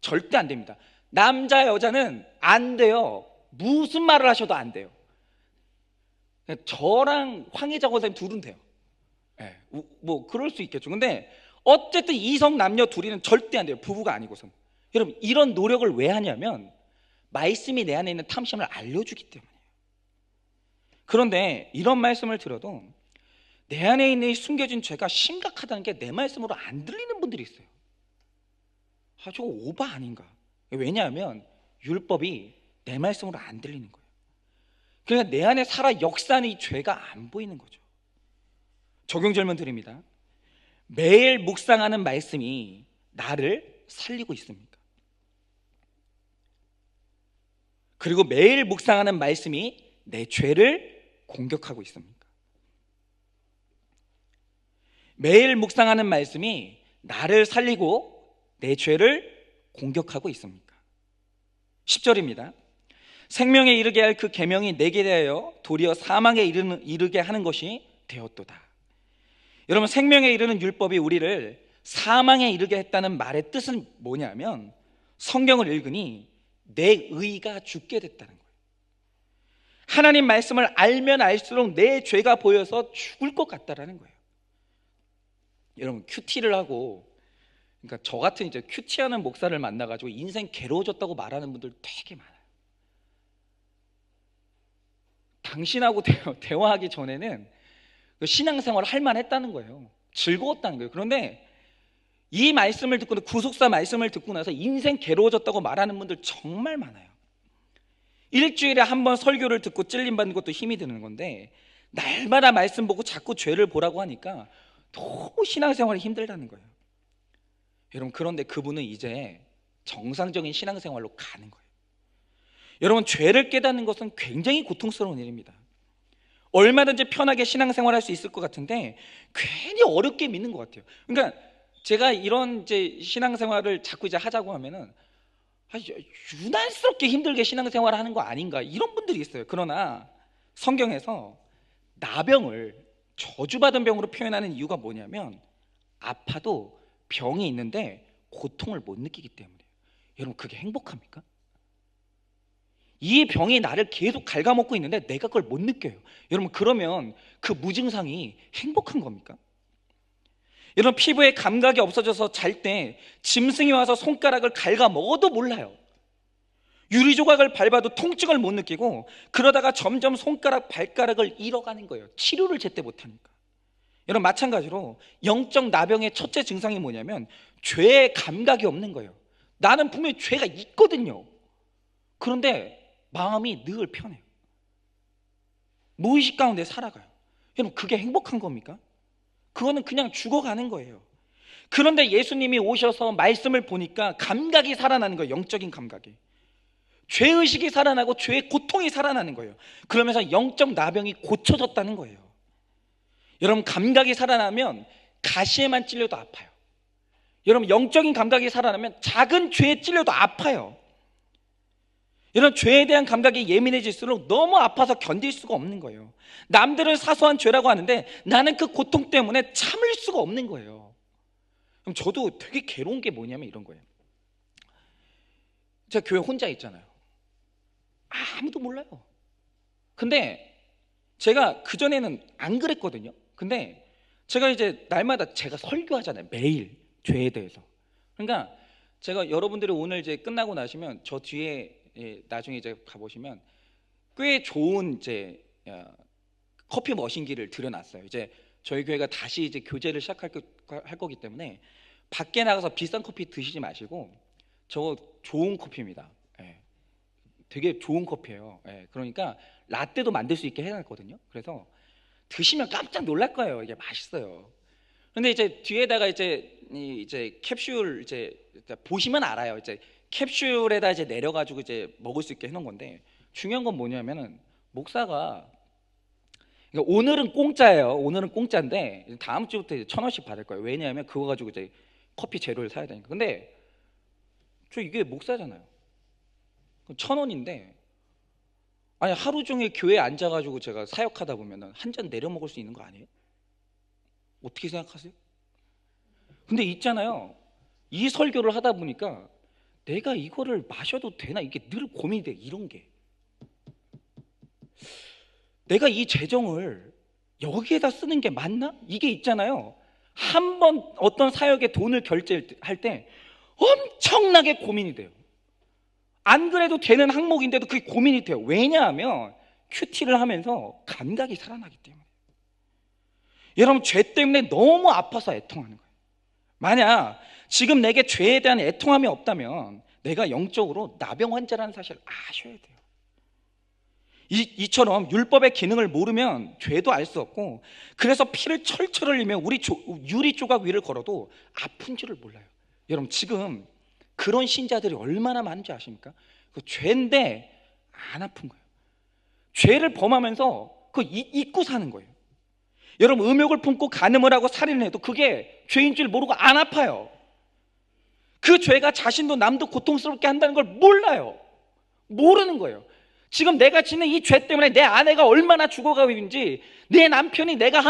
Speaker 1: 절대 안 됩니다. 남자 여자는 안 돼요. 무슨 말을 하셔도 안 돼요. 저랑 황혜자 권사님 둘은 돼요. 예, 뭐 그럴 수 있겠죠. 근데 어쨌든 이성 남녀 둘이는 절대 안 돼요. 부부가 아니고선. 여러분 이런 노력을 왜 하냐면 말씀이 내 안에 있는 탐심을 알려주기 때문이에요. 그런데 이런 말씀을 들어도 내 안에 있는 이 숨겨진 죄가 심각하다는 게 내 말씀으로 안 들리는 분들이 있어요. 아, 저거 오바 아닌가? 왜냐하면 율법이 내 말씀으로 안 들리는 거예요. 그러니까 내 안에 살아 역사하는 이 죄가 안 보이는 거죠. 적용 질문 드립니다. 매일 묵상하는 말씀이 나를 살리고 있습니까? 그리고 매일 묵상하는 말씀이 내 죄를 공격하고 있습니까? 매일 묵상하는 말씀이 나를 살리고 내 죄를 공격하고 있습니까? 10절입니다. 생명에 이르게 할 그 계명이 내게 대하여 도리어 사망에 이르게 하는 것이 되었도다. 여러분 생명에 이르는 율법이 우리를 사망에 이르게 했다는 말의 뜻은 뭐냐면 성경을 읽으니 내 의가 죽게 됐다는 거예요. 하나님 말씀을 알면 알수록 내 죄가 보여서 죽을 것 같다라는 거예요. 여러분 큐티를 하고 그러니까 저 같은 이제 큐티하는 목사를 만나가지고 인생 괴로워졌다고 말하는 분들 되게 많아요. 당신하고 대화하기 전에는 신앙생활을 할 만했다는 거예요. 즐거웠다는 거예요. 그런데 이 말씀을 듣고 구속사 말씀을 듣고 나서 인생 괴로워졌다고 말하는 분들 정말 많아요. 일주일에 한 번 설교를 듣고 찔림받는 것도 힘이 드는 건데 날마다 말씀 보고 자꾸 죄를 보라고 하니까 너무 신앙생활이 힘들다는 거예요. 여러분 그런데 그분은 이제 정상적인 신앙생활로 가는 거예요. 여러분 죄를 깨닫는 것은 굉장히 고통스러운 일입니다. 얼마든지 편하게 신앙생활할 수 있을 것 같은데 괜히 어렵게 믿는 것 같아요. 그러니까 제가 이런 이제 신앙생활을 자꾸 이제 하자고 하면은 유난스럽게 힘들게 신앙생활을 하는 거 아닌가 이런 분들이 있어요. 그러나 성경에서 나병을 저주받은 병으로 표현하는 이유가 뭐냐면 아파도 병이 있는데 고통을 못 느끼기 때문이에요. 여러분 그게 행복합니까? 이 병이 나를 계속 갉아먹고 있는데 내가 그걸 못 느껴요. 여러분 그러면 그 무증상이 행복한 겁니까? 여러분 피부에 감각이 없어져서 잘 때 짐승이 와서 손가락을 갉아먹어도 몰라요. 유리조각을 밟아도 통증을 못 느끼고 그러다가 점점 손가락 발가락을 잃어가는 거예요. 치료를 제때 못하니까. 여러분 마찬가지로 영적 나병의 첫째 증상이 뭐냐면 죄의 감각이 없는 거예요. 나는 분명히 죄가 있거든요. 그런데 마음이 늘 편해요. 무의식 가운데 살아가요. 여러분 그게 행복한 겁니까? 그거는 그냥 죽어가는 거예요. 그런데 예수님이 오셔서 말씀을 보니까 감각이 살아나는 거예요. 영적인 감각이. 죄의식이 살아나고 죄의 고통이 살아나는 거예요. 그러면서 영적 나병이 고쳐졌다는 거예요. 여러분 감각이 살아나면 가시에만 찔려도 아파요. 여러분 영적인 감각이 살아나면 작은 죄에 찔려도 아파요. 여러분 죄에 대한 감각이 예민해질수록 너무 아파서 견딜 수가 없는 거예요. 남들은 사소한 죄라고 하는데 나는 그 고통 때문에 참을 수가 없는 거예요. 그럼 저도 되게 괴로운 게 뭐냐면 이런 거예요. 제가 교회 혼자 있잖아요. 아무도 몰라요. 근데 제가 그전에는 안 그랬거든요. 근데 제가 이제 날마다 제가 설교하잖아요. 매일 죄에 대해서. 그러니까 제가 여러분들이 오늘 이제 끝나고 나시면 저 뒤에 나중에 이제 가보시면 꽤 좋은 이제 커피 머신기를 들여놨어요. 이제 저희 교회가 다시 이제 교제를 시작할 거기 때문에 밖에 나가서 비싼 커피 드시지 마시고 저 좋은 커피입니다. 되게 좋은 커피예요. 그러니까 라떼도 만들 수 있게 해놨거든요. 그래서 드시면 깜짝 놀랄 거예요. 이게 맛있어요. 근데 이제 뒤에다가 이제 캡슐 이제 보시면 알아요. 이제 캡슐에다 이제 내려가지고 이제 먹을 수 있게 해놓은 건데 중요한 건 뭐냐면은 목사가 그러니까 오늘은 공짜예요. 오늘은 공짜인데 다음 주부터 이제 1,000원씩 받을 거예요. 왜냐하면 그거 가지고 이제 커피 재료를 사야 되니까. 근데 저 이게 목사잖아요. 1,000원인데 아니 하루 종일 교회에 앉아가지고 제가 사역하다 보면은 한 잔 내려 먹을 수 있는 거 아니에요? 어떻게 생각하세요? 근데 있잖아요, 이 설교를 하다 보니까 내가 이거를 마셔도 되나, 이게 늘 고민이 돼. 이런 게, 내가 이 재정을 여기에다 쓰는 게 맞나? 이게 있잖아요, 한 번 어떤 사역에 돈을 결제할 때 엄청나게 고민이 돼요. 안 그래도 되는 항목인데도 그게 고민이 돼요. 왜냐하면 큐티를 하면서 감각이 살아나기 때문에. 여러분, 죄 때문에 너무 아파서 애통하는 거예요. 만약 지금 내게 죄에 대한 애통함이 없다면 내가 영적으로 나병 환자라는 사실을 아셔야 돼요. 이처럼 율법의 기능을 모르면 죄도 알 수 없고, 그래서 피를 철철 흘리며 우리 유리 조각 위를 걸어도 아픈 줄을 몰라요. 여러분, 지금 그런 신자들이 얼마나 많은지 아십니까? 그 죄인데 안 아픈 거예요. 죄를 범하면서 그 잊고 사는 거예요. 여러분, 음욕을 품고 간음을 하고 살인을 해도 그게 죄인 줄 모르고 안 아파요. 그 죄가 자신도 남도 고통스럽게 한다는 걸 몰라요. 모르는 거예요. 지금 내가 짓는 이 죄 때문에 내 아내가 얼마나 죽어가고 있는지, 내 남편이 내가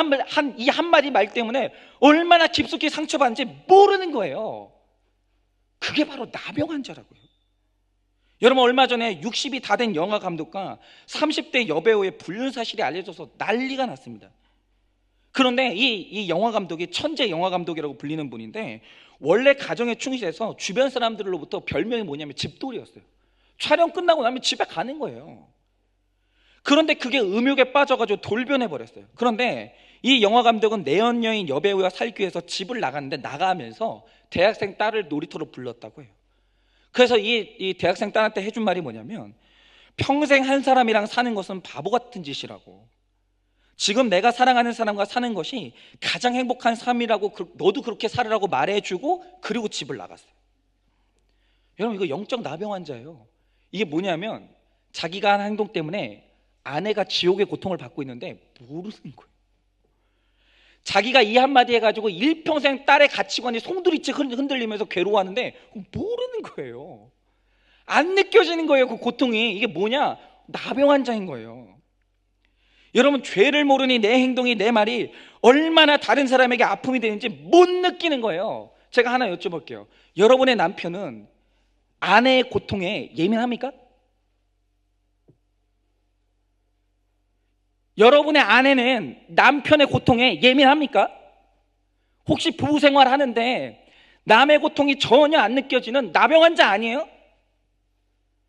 Speaker 1: 이 한마디 말 때문에 얼마나 깊숙이 상처받는지 모르는 거예요. 그게 바로 나병 환자라고요. 여러분, 얼마 전에 60이 다 된 영화 감독과 30대 여배우의 불륜 사실이 알려져서 난리가 났습니다. 그런데 이 영화 감독이 천재 영화 감독이라고 불리는 분인데, 원래 가정에 충실해서 주변 사람들로부터 별명이 뭐냐면 집돌이였어요. 촬영 끝나고 나면 집에 가는 거예요. 그런데 그게 음욕에 빠져가지고 돌변해 버렸어요. 그런데 이 영화 감독은 내연녀인 여배우와 살기 위해서 집을 나갔는데, 나가면서 대학생 딸을 놀이터로 불렀다고 해요. 그래서 이 대학생 딸한테 해준 말이 뭐냐면, 평생 한 사람이랑 사는 것은 바보 같은 짓이라고, 지금 내가 사랑하는 사람과 사는 것이 가장 행복한 삶이라고, 너도 그렇게 살으라고 말해주고, 그리고 집을 나갔어요. 여러분, 이거 영적 나병 환자예요. 이게 뭐냐면, 자기가 한 행동 때문에 아내가 지옥의 고통을 받고 있는데 모르는 거예요. 자기가 이 한마디 해가지고 일평생 딸의 가치관이 송두리째 흔들리면서 괴로워하는데 모르는 거예요. 안 느껴지는 거예요, 그 고통이. 이게 뭐냐? 나병 환자인 거예요. 여러분, 죄를 모르니 내 행동이, 내 말이 얼마나 다른 사람에게 아픔이 되는지 못 느끼는 거예요. 제가 하나 여쭤볼게요. 여러분의 남편은 아내의 고통에 예민합니까? 여러분의 아내는 남편의 고통에 예민합니까? 혹시 부부 생활 하는데 남의 고통이 전혀 안 느껴지는 나병 환자 아니에요?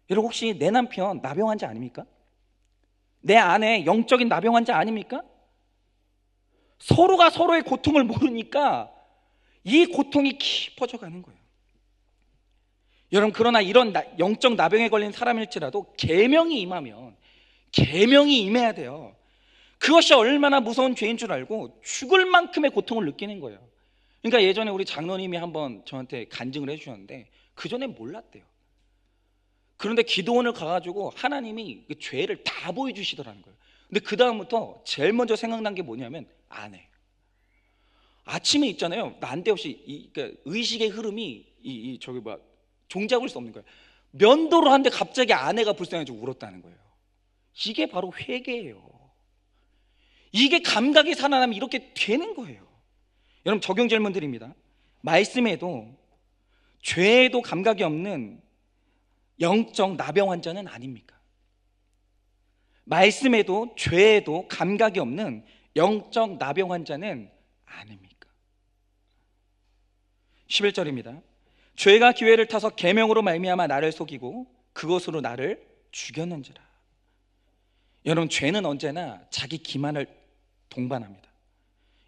Speaker 1: 여러분, 혹시 내 남편 나병 환자 아닙니까? 내 아내 영적인 나병 환자 아닙니까? 서로가 서로의 고통을 모르니까 이 고통이 깊어져 가는 거예요. 여러분, 그러나 이런 영적 나병에 걸린 사람일지라도 계명이 임해야 돼요. 그것이 얼마나 무서운 죄인 줄 알고 죽을 만큼의 고통을 느끼는 거예요. 그러니까 예전에 우리 장로님이 한번 저한테 간증을 해주셨는데, 그 전에 몰랐대요. 그런데 기도원을 가가지고 하나님이 그 죄를 다 보여주시더라는 거예요. 근데 그 다음부터 제일 먼저 생각난 게 뭐냐면 아내. 아침에 있잖아요, 난데없이 그러니까 의식의 흐름이 종잡을 수 없는 거예요. 면도를 하는데 갑자기 아내가 불쌍해지고 울었다는 거예요. 이게 바로 회개예요. 이게 감각이 살아나면 이렇게 되는 거예요. 여러분, 적용 질문 드립니다. 말씀에도 죄에도 감각이 없는 영적 나병 환자는 아닙니까? 말씀에도 죄에도 감각이 없는 영적 나병 환자는 아닙니까? 11절입니다. 죄가 기회를 타서 계명으로 말미암아 나를 속이고 그것으로 나를 죽였는지라. 여러분, 죄는 언제나 자기 기만을 동반합니다.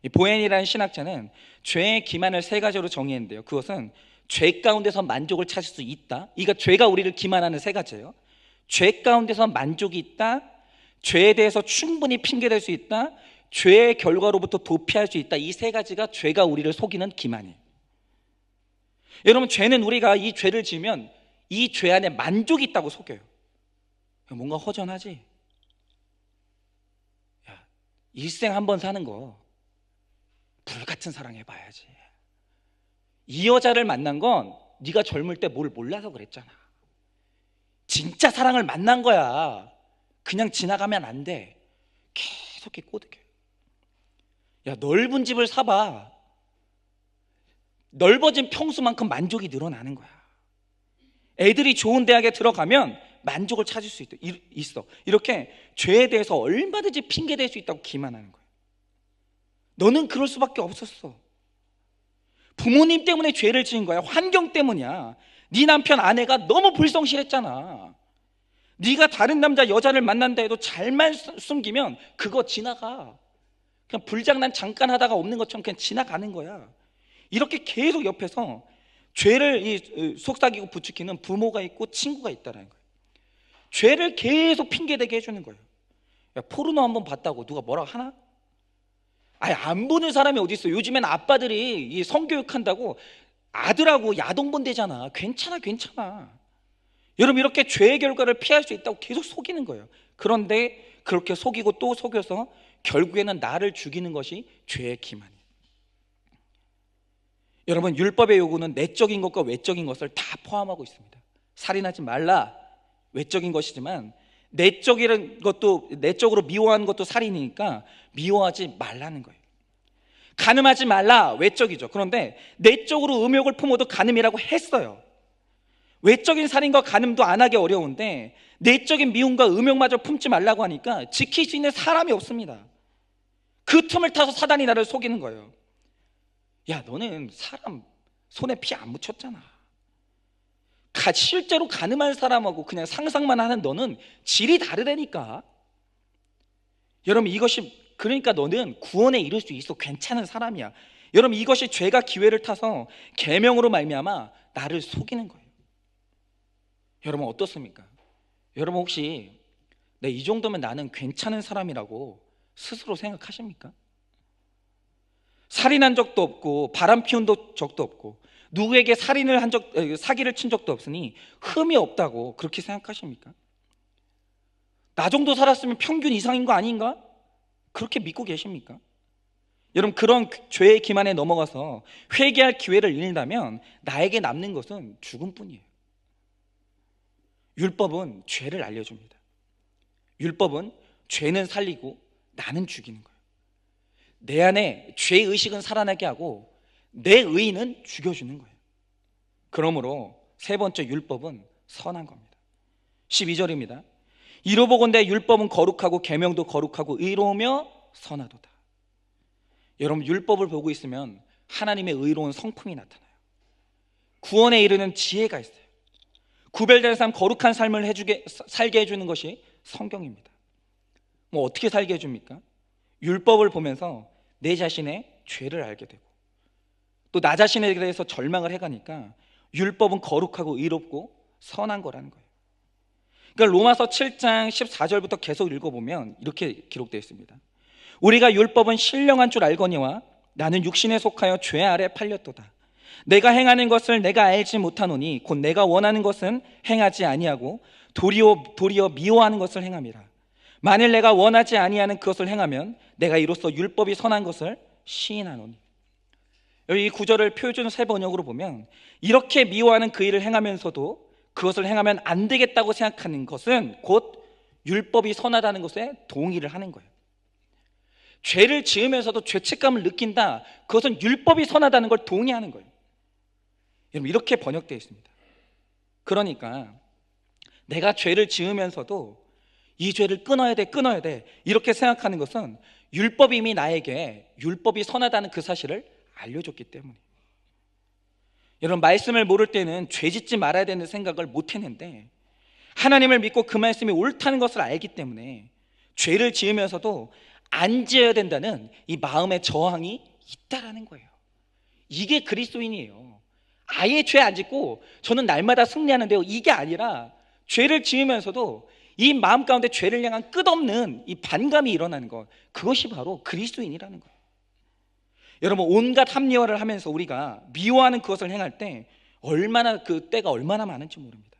Speaker 1: 이 보엔이라는 신학자는 죄의 기만을 세 가지로 정의했는데요. 그것은 죄 가운데서 만족을 찾을 수 있다. 이가 죄가 우리를 기만하는 세 가지예요. 죄 가운데서 만족이 있다, 죄에 대해서 충분히 핑계댈 수 있다, 죄의 결과로부터 도피할 수 있다. 이 세 가지가 죄가 우리를 속이는 기만이에요. 여러분, 죄는 우리가 이 죄를 지으면 이 죄 안에 만족이 있다고 속여요. 뭔가 허전하지? 야, 일생 한 번 사는 거 불같은 사랑 해봐야지. 이 여자를 만난 건 네가 젊을 때 뭘 몰라서 그랬잖아. 진짜 사랑을 만난 거야. 그냥 지나가면 안 돼. 계속 이렇게 꼬드겨요. 야, 넓은 집을 사봐. 넓어진 평수만큼 만족이 늘어나는 거야. 애들이 좋은 대학에 들어가면 만족을 찾을 수 있어. 이렇게 죄에 대해서 얼마든지 핑계댈 수 있다고 기만하는 거야. 너는 그럴 수밖에 없었어. 부모님 때문에 죄를 지은 거야. 환경 때문이야. 네 남편 아내가 너무 불성실했잖아. 네가 다른 남자 여자를 만난다 해도 잘만 숨기면 그거 지나가. 그냥 불장난 잠깐 하다가 없는 것처럼 그냥 지나가는 거야. 이렇게 계속 옆에서 죄를 속삭이고 부추기는 부모가 있고 친구가 있다는 거예요. 죄를 계속 핑계대게 해주는 거예요. 야, 포르노 한번 봤다고 누가 뭐라고 하나? 아니, 안 보는 사람이 어디 있어. 요즘엔 아빠들이 이 성교육한다고 아들하고 야동본대잖아. 괜찮아. 여러분, 이렇게 죄의 결과를 피할 수 있다고 계속 속이는 거예요. 그런데 그렇게 속이고 또 속여서 결국에는 나를 죽이는 것이 죄의 기만이에요. 여러분, 율법의 요구는 내적인 것과 외적인 것을 다 포함하고 있습니다. 살인하지 말라, 외적인 것이지만 내적인 것도, 내적으로 미워하는 것도 살인이니까 미워하지 말라는 거예요. 간음하지 말라, 외적이죠. 그런데 내적으로 음욕을 품어도 간음이라고 했어요. 외적인 살인과 간음도 안 하기 어려운데 내적인 미움과 음욕마저 품지 말라고 하니까 지킬 수 있는 사람이 없습니다. 그 틈을 타서 사단이 나를 속이는 거예요. 야, 너는 사람 손에 피 안 묻혔잖아. 실제로 가늠한 사람하고 그냥 상상만 하는 너는 질이 다르다니까. 여러분, 이것이, 그러니까 너는 구원에 이를 수 있어. 괜찮은 사람이야. 여러분, 이것이 죄가 기회를 타서 계명으로 말미암아 나를 속이는 거예요. 여러분, 어떻습니까? 여러분, 혹시 이 정도면 나는 괜찮은 사람이라고 스스로 생각하십니까? 살인한 적도 없고 바람 피운 적도 없고 누구에게 사기를 친 적도 없으니 흠이 없다고 그렇게 생각하십니까? 나 정도 살았으면 평균 이상인 거 아닌가? 그렇게 믿고 계십니까? 여러분, 그런 죄의 기만에 넘어가서 회개할 기회를 잃는다면 나에게 남는 것은 죽음뿐이에요. 율법은 죄를 알려줍니다. 율법은 죄는 살리고 나는 죽이는 거예요. 내 안에 죄의식은 살아나게 하고 내 의는 죽여주는 거예요. 그러므로 세 번째 율법은 선한 겁니다. 12절입니다. 이로보건대 율법은 거룩하고 계명도 거룩하고 의로우며 선하도다. 여러분, 율법을 보고 있으면 하나님의 의로운 성품이 나타나요. 구원에 이르는 지혜가 있어요. 구별된 삶, 거룩한 삶을 살게 해주는 것이 성경입니다. 어떻게 살게 해줍니까? 율법을 보면서 내 자신의 죄를 알게 되고 또 나 자신에 대해서 절망을 해가니까 율법은 거룩하고 의롭고 선한 거라는 거예요. 그러니까 로마서 7장 14절부터 계속 읽어보면 이렇게 기록되어 있습니다. 우리가 율법은 신령한 줄 알거니와 나는 육신에 속하여 죄 아래 팔렸도다. 내가 행하는 것을 내가 알지 못하노니 곧 내가 원하는 것은 행하지 아니하고 도리어 미워하는 것을 행함이라. 만일 내가 원하지 아니하는 그것을 행하면 내가 이로써 율법이 선한 것을 시인하노니. 이 구절을 표준 세 번역으로 보면 이렇게 미워하는 그 일을 행하면서도 그것을 행하면 안 되겠다고 생각하는 것은 곧 율법이 선하다는 것에 동의를 하는 거예요. 죄를 지으면서도 죄책감을 느낀다, 그것은 율법이 선하다는 걸 동의하는 거예요. 여러분, 이렇게 번역되어 있습니다. 그러니까 내가 죄를 지으면서도 이 죄를 끊어야 돼 이렇게 생각하는 것은 율법이 이미 나에게 율법이 선하다는 그 사실을 알려줬기 때문에. 여러분, 말씀을 모를 때는 죄 짓지 말아야 되는 생각을 못 했는데 하나님을 믿고 그 말씀이 옳다는 것을 알기 때문에 죄를 지으면서도 안 지어야 된다는 이 마음의 저항이 있다라는 거예요. 이게 그리스도인이에요. 아예 죄 안 짓고 저는 날마다 승리하는데요, 이게 아니라 죄를 지으면서도 이 마음 가운데 죄를 향한 끝없는 이 반감이 일어나는 것, 그것이 바로 그리스도인이라는 거예요. 여러분, 온갖 합리화를 하면서 우리가 미워하는 그것을 행할 때 얼마나 그 때가 얼마나 많은지 모릅니다.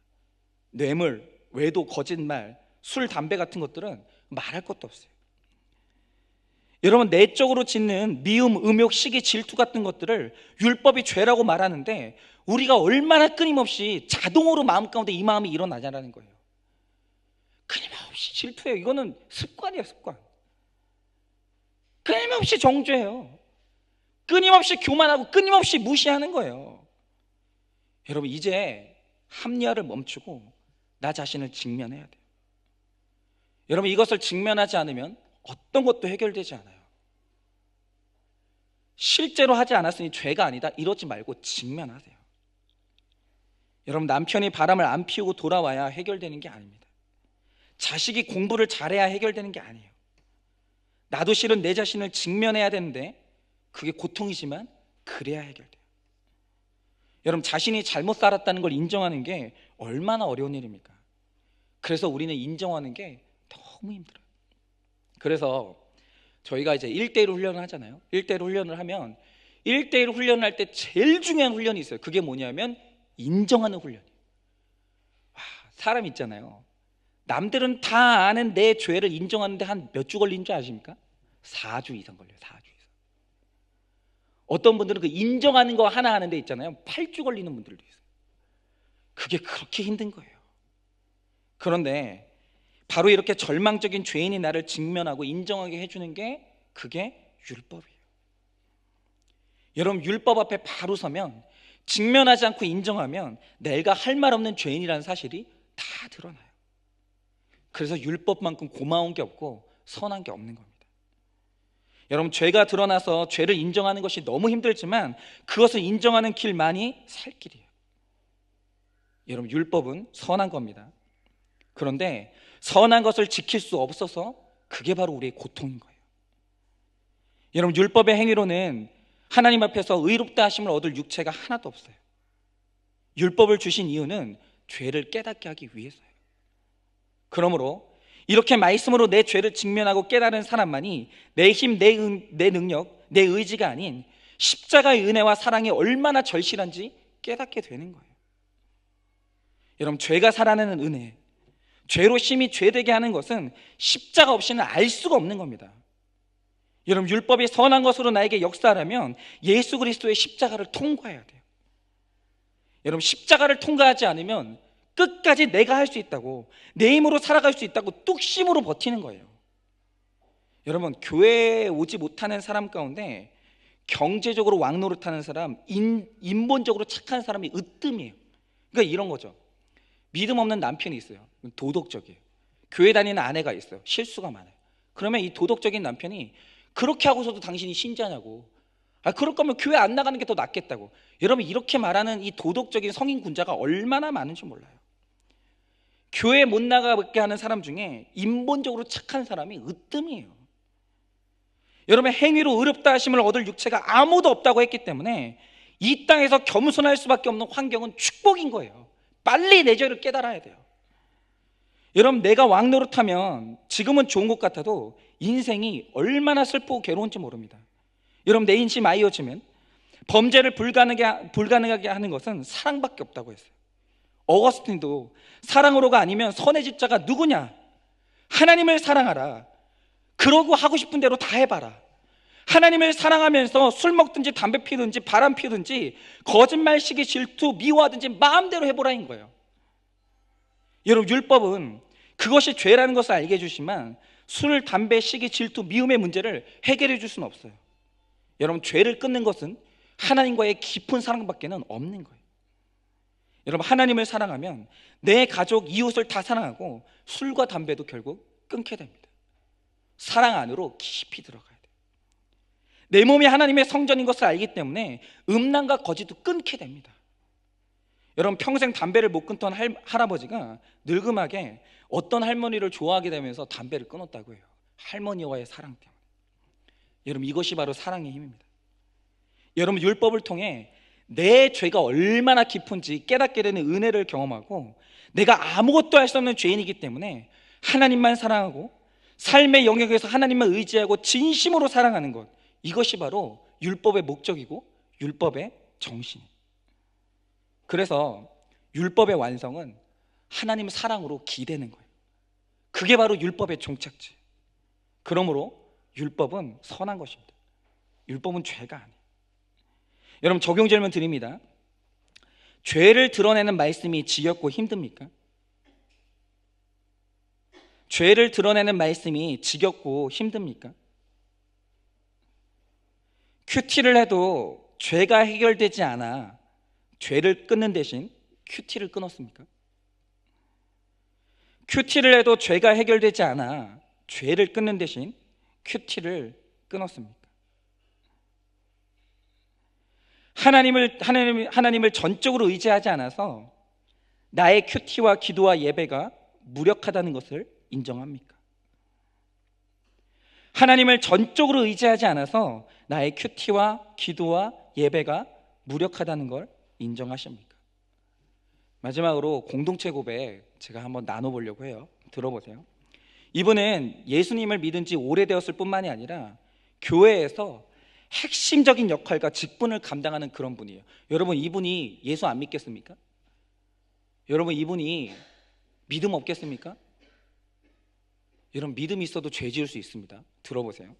Speaker 1: 뇌물, 외도, 거짓말, 술, 담배 같은 것들은 말할 것도 없어요. 여러분, 내적으로 짓는 미움, 음욕, 시기, 질투 같은 것들을 율법이 죄라고 말하는데 우리가 얼마나 끊임없이 자동으로 마음 가운데 이 마음이 일어나냐라는 거예요. 끊임없이 질투해요. 이거는 습관이에요, 습관. 끊임없이 정죄해요. 끊임없이 교만하고 끊임없이 무시하는 거예요. 여러분, 이제 합리화를 멈추고 나 자신을 직면해야 돼요. 여러분, 이것을 직면하지 않으면 어떤 것도 해결되지 않아요. 실제로 하지 않았으니 죄가 아니다 이러지 말고 직면하세요. 여러분, 남편이 바람을 안 피우고 돌아와야 해결되는 게 아닙니다. 자식이 공부를 잘해야 해결되는 게 아니에요. 나도 실은 내 자신을 직면해야 되는데 그게 고통이지만 그래야 해결돼요. 여러분, 자신이 잘못 살았다는 걸 인정하는 게 얼마나 어려운 일입니까? 그래서 우리는 인정하는 게 너무 힘들어요. 그래서 저희가 이제 1대1 훈련을 하잖아요. 1대1 훈련을 하면 1대1 훈련을 할 때 제일 중요한 훈련이 있어요. 그게 뭐냐면 인정하는 훈련이에요. 사람 있잖아요. 남들은 다 아는 내 죄를 인정하는데 한 몇 주 걸리는 줄 아십니까? 4주 이상 걸려요. 4주 이상. 어떤 분들은 그 인정하는 거 하나 하는 데 있잖아요. 8주 걸리는 분들도 있어요. 그게 그렇게 힘든 거예요. 그런데 바로 이렇게 절망적인 죄인이 나를 직면하고 인정하게 해주는 게 그게 율법이에요. 여러분, 율법 앞에 바로 서면 직면하지 않고 인정하면 내가 할 말 없는 죄인이라는 사실이 다 드러나요. 그래서 율법만큼 고마운 게 없고 선한 게 없는 겁니다. 여러분, 죄가 드러나서 죄를 인정하는 것이 너무 힘들지만 그것을 인정하는 길만이 살 길이에요. 여러분, 율법은 선한 겁니다. 그런데 선한 것을 지킬 수 없어서 그게 바로 우리의 고통인 거예요. 여러분, 율법의 행위로는 하나님 앞에서 의롭다 하심을 얻을 육체가 하나도 없어요. 율법을 주신 이유는 죄를 깨닫게 하기 위해서예요. 그러므로 이렇게 말씀으로 내 죄를 직면하고 깨달은 사람만이 내 힘, 내 능력, 내 의지가 아닌 십자가의 은혜와 사랑이 얼마나 절실한지 깨닫게 되는 거예요. 여러분, 죄가 살아내는 은혜, 죄로 심히 죄되게 하는 것은 십자가 없이는 알 수가 없는 겁니다. 여러분, 율법이 선한 것으로 나에게 역사하려면 예수 그리스도의 십자가를 통과해야 돼요. 여러분, 십자가를 통과하지 않으면 끝까지 내가 할 수 있다고, 내 힘으로 살아갈 수 있다고 뚝심으로 버티는 거예요. 여러분, 교회에 오지 못하는 사람 가운데 경제적으로 왕노릇하는 사람, 인본적으로 착한 사람이 으뜸이에요. 그러니까 이런 거죠. 믿음 없는 남편이 있어요. 도덕적이에요. 교회 다니는 아내가 있어요. 실수가 많아요. 그러면 이 도덕적인 남편이 그렇게 하고서도 당신이 신자냐고, 그럴 거면 교회 안 나가는 게 더 낫겠다고. 여러분, 이렇게 말하는 이 도덕적인 성인 군자가 얼마나 많은지 몰라요. 교회 못 나가게 하는 사람 중에 인본적으로 착한 사람이 으뜸이에요. 여러분, 행위로 의롭다 하심을 얻을 육체가 아무도 없다고 했기 때문에 이 땅에서 겸손할 수밖에 없는 환경은 축복인 거예요. 빨리 내 죄를 깨달아야 돼요. 여러분, 내가 왕노릇하면 지금은 좋은 것 같아도 인생이 얼마나 슬프고 괴로운지 모릅니다. 여러분, 내 인심 아이어지면 범죄를 불가능하게 하는 것은 사랑밖에 없다고 했어요. 어거스틴도 사랑으로가 아니면 선의 집자가 누구냐? 하나님을 사랑하라. 그러고 하고 싶은 대로 다 해봐라. 하나님을 사랑하면서 술 먹든지 담배 피든지 바람 피든지 거짓말, 시기, 질투, 미워하든지 마음대로 해보라인 거예요. 여러분, 율법은 그것이 죄라는 것을 알게 해주지만 술, 담배, 시기, 질투, 미움의 문제를 해결해 줄 수는 없어요. 여러분, 죄를 끊는 것은 하나님과의 깊은 사랑밖에는 없는 거예요. 여러분, 하나님을 사랑하면 내 가족, 이웃을 다 사랑하고 술과 담배도 결국 끊게 됩니다. 사랑 안으로 깊이 들어가야 돼요. 내 몸이 하나님의 성전인 것을 알기 때문에 음란과 거짓도 끊게 됩니다. 여러분, 평생 담배를 못 끊던 할아버지가 늙음하게 어떤 할머니를 좋아하게 되면서 담배를 끊었다고 해요. 할머니와의 사랑 때문에. 여러분, 이것이 바로 사랑의 힘입니다. 여러분, 율법을 통해 내 죄가 얼마나 깊은지 깨닫게 되는 은혜를 경험하고 내가 아무것도 할 수 없는 죄인이기 때문에 하나님만 사랑하고 삶의 영역에서 하나님만 의지하고 진심으로 사랑하는 것, 이것이 바로 율법의 목적이고 율법의 정신이에요. 그래서 율법의 완성은 하나님 사랑으로 기대는 거예요. 그게 바로 율법의 종착지. 그러므로 율법은 선한 것입니다. 율법은 죄가 아니에요. 여러분, 적용 질문 드립니다. 죄를 드러내는 말씀이 지겹고 힘듭니까? 죄를 드러내는 말씀이 지겹고 힘듭니까? 큐티를 해도 죄가 해결되지 않아 죄를 끊는 대신 큐티를 끊었습니까? 큐티를 해도 죄가 해결되지 않아 죄를 끊는 대신 큐티를 끊었습니까? 하나님을 전적으로 의지하지 않아서 나의 큐티와 기도와 예배가 무력하다는 것을 인정합니까? 하나님을 전적으로 의지하지 않아서 나의 큐티와 기도와 예배가 무력하다는 걸 인정하십니까? 마지막으로 공동체 고백 제가 한번 나눠보려고 해요. 들어보세요. 이분은 예수님을 믿은 지 오래되었을 뿐만이 아니라 교회에서 핵심적인 역할과 직분을 감당하는 그런 분이에요. 여러분, 이분이 예수 안 믿겠습니까? 여러분, 이분이 믿음 없겠습니까? 여러분, 믿음이 있어도 죄 지을 수 있습니다. 들어보세요.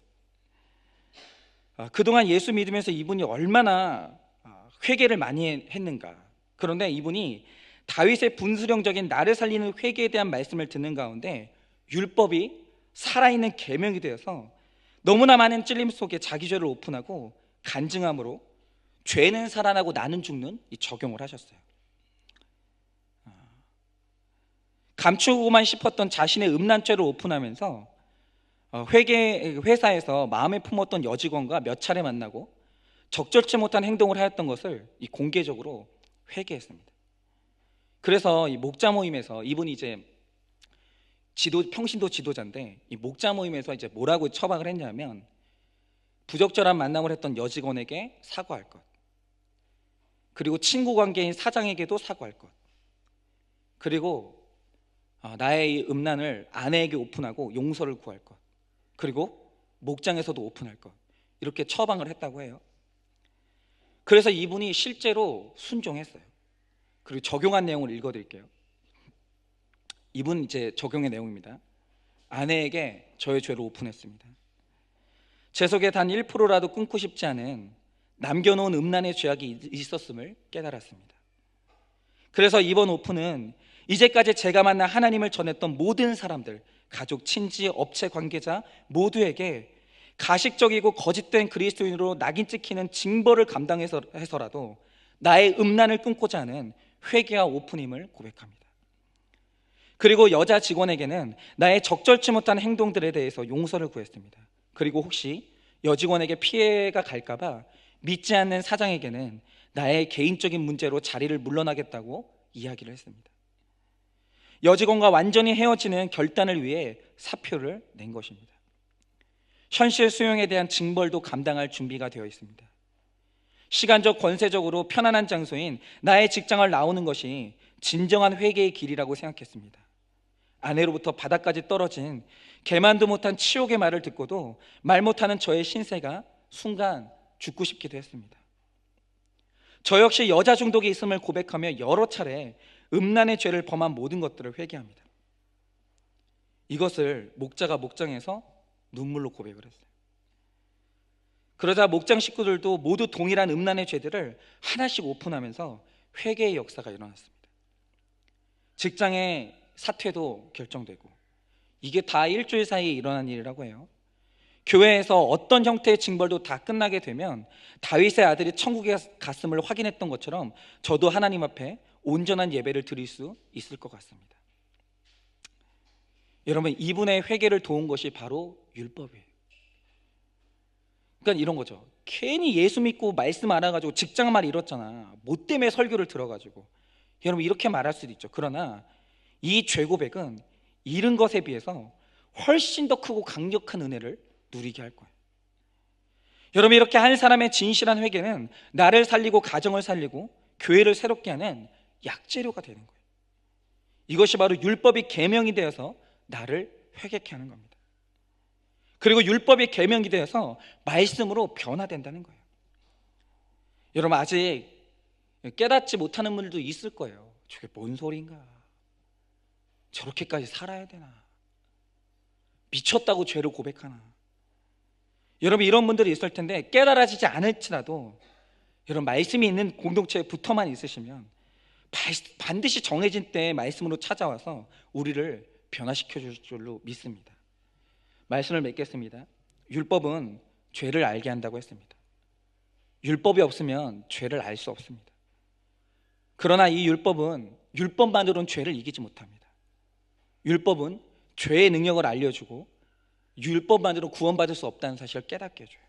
Speaker 1: 그동안 예수 믿으면서 이분이 얼마나 회개를 많이 했는가. 그런데 이분이 다윗의 분수령적인 나를 살리는 회개에 대한 말씀을 듣는 가운데 율법이 살아있는 계명이 되어서 너무나 많은 찔림 속에 자기 죄를 오픈하고 간증함으로 죄는 살아나고 나는 죽는 이 적용을 하셨어요. 감추고만 싶었던 자신의 음란죄를 오픈하면서 회사에서 마음에 품었던 여직원과 몇 차례 만나고 적절치 못한 행동을 하였던 것을 공개적으로 회개했습니다. 그래서 이 목자 모임에서 이분이 이제 평신도 지도자인데 이 목자 모임에서 이제 뭐라고 처방을 했냐면 부적절한 만남을 했던 여직원에게 사과할 것, 그리고 친구 관계인 사장에게도 사과할 것, 그리고 나의 음란을 아내에게 오픈하고 용서를 구할 것, 그리고 목장에서도 오픈할 것, 이렇게 처방을 했다고 해요. 그래서 이분이 실제로 순종했어요. 그리고 적용한 내용을 읽어드릴게요. 이분 이제 적용의 내용입니다. 아내에게 저의 죄를 오픈했습니다. 제 속에 단 1%라도 끊고 싶지 않은 남겨놓은 음란의 죄악이 있었음을 깨달았습니다. 그래서 이번 오픈은 이제까지 제가 만난 하나님을 전했던 모든 사람들, 가족, 친지, 업체 관계자 모두에게 가식적이고 거짓된 그리스도인으로 낙인 찍히는 징벌을 감당해서라도 나의 음란을 끊고자 하는 회개와 오픈임을 고백합니다. 그리고 여자 직원에게는 나의 적절치 못한 행동들에 대해서 용서를 구했습니다. 그리고 혹시 여직원에게 피해가 갈까봐 믿지 않는 사장에게는 나의 개인적인 문제로 자리를 물러나겠다고 이야기를 했습니다. 여직원과 완전히 헤어지는 결단을 위해 사표를 낸 것입니다. 현실 수용에 대한 징벌도 감당할 준비가 되어 있습니다. 시간적 권세적으로 편안한 장소인 나의 직장을 나오는 것이 진정한 회개의 길이라고 생각했습니다. 아내로부터 바닥까지 떨어진 개만도 못한 치욕의 말을 듣고도 말 못하는 저의 신세가 순간 죽고 싶기도 했습니다. 저 역시 여자 중독이 있음을 고백하며 여러 차례 음란의 죄를 범한 모든 것들을 회개합니다. 이것을 목자가 목장에서 눈물로 고백을 했어요. 그러자 목장 식구들도 모두 동일한 음란의 죄들을 하나씩 오픈하면서 회개의 역사가 일어났습니다. 직장의 사퇴도 결정되고, 이게 다 일주일 사이에 일어난 일이라고 해요. 교회에서 어떤 형태의 징벌도 다 끝나게 되면 다윗의 아들이 천국에 갔음을 확인했던 것처럼 저도 하나님 앞에 온전한 예배를 드릴 수 있을 것 같습니다. 여러분, 이분의 회개를 도운 것이 바로 율법이에요. 그러니까 이런 거죠. 괜히 예수 믿고 말씀 알아가지고 직장만 잃었잖아, 뭐 때문에 설교를 들어가지고. 여러분, 이렇게 말할 수도 있죠. 그러나 이 죄고백은 잃은 것에 비해서 훨씬 더 크고 강력한 은혜를 누리게 할 거예요. 여러분, 이렇게 한 사람의 진실한 회개는 나를 살리고 가정을 살리고 교회를 새롭게 하는 약재료가 되는 거예요. 이것이 바로 율법이 계명이 되어서 나를 회개케 하는 겁니다. 그리고 율법이 계명이 되어서 말씀으로 변화된다는 거예요. 여러분, 아직 깨닫지 못하는 분들도 있을 거예요. 저게 뭔 소리인가? 저렇게까지 살아야 되나? 미쳤다고 죄를 고백하나? 여러분, 이런 분들이 있을 텐데 깨달아지지 않을지라도 여러분, 말씀이 있는 공동체에 붙어만 있으시면 반드시 정해진 때에 말씀으로 찾아와서 우리를 변화시켜 줄 줄로 믿습니다. 말씀을 맺겠습니다. 율법은 죄를 알게 한다고 했습니다. 율법이 없으면 죄를 알 수 없습니다. 그러나 이 율법은 율법만으로는 죄를 이기지 못합니다. 율법은 죄의 능력을 알려주고 율법만으로 구원받을 수 없다는 사실을 깨닫게 해줘요.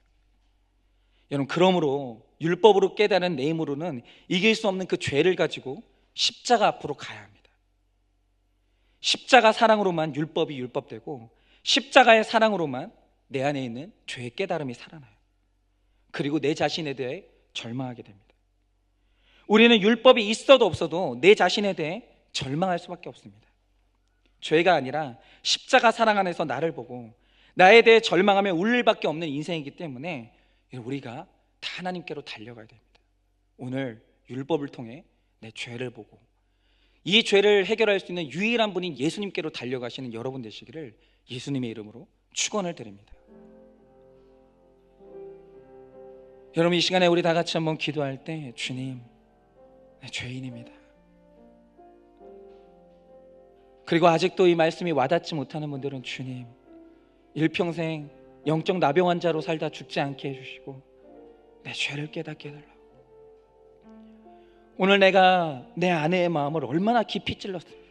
Speaker 1: 여러분, 그러므로 율법으로 깨달은 내 힘으로는 이길 수 없는 그 죄를 가지고 십자가 앞으로 가야 합니다. 십자가 사랑으로만 율법이 율법되고 십자가의 사랑으로만 내 안에 있는 죄의 깨달음이 살아나요. 그리고 내 자신에 대해 절망하게 됩니다. 우리는 율법이 있어도 없어도 내 자신에 대해 절망할 수밖에 없습니다. 죄가 아니라 십자가 사랑 안에서 나를 보고 나에 대해 절망하며 울 일밖에 없는 인생이기 때문에 우리가 다 하나님께로 달려가야 됩니다. 오늘 율법을 통해 내 죄를 보고 이 죄를 해결할 수 있는 유일한 분인 예수님께로 달려가시는 여러분 되시기를 예수님의 이름으로 축원을 드립니다. 여러분, 이 시간에 우리 다 같이 한번 기도할 때, 주님, 내 죄인입니다. 그리고 아직도 이 말씀이 와닿지 못하는 분들은 주님, 일평생 영적 나병 환자로 살다 죽지 않게 해주시고 내 죄를 깨닫게 해달라고. 오늘 내가 내 아내의 마음을 얼마나 깊이 찔렀습니까?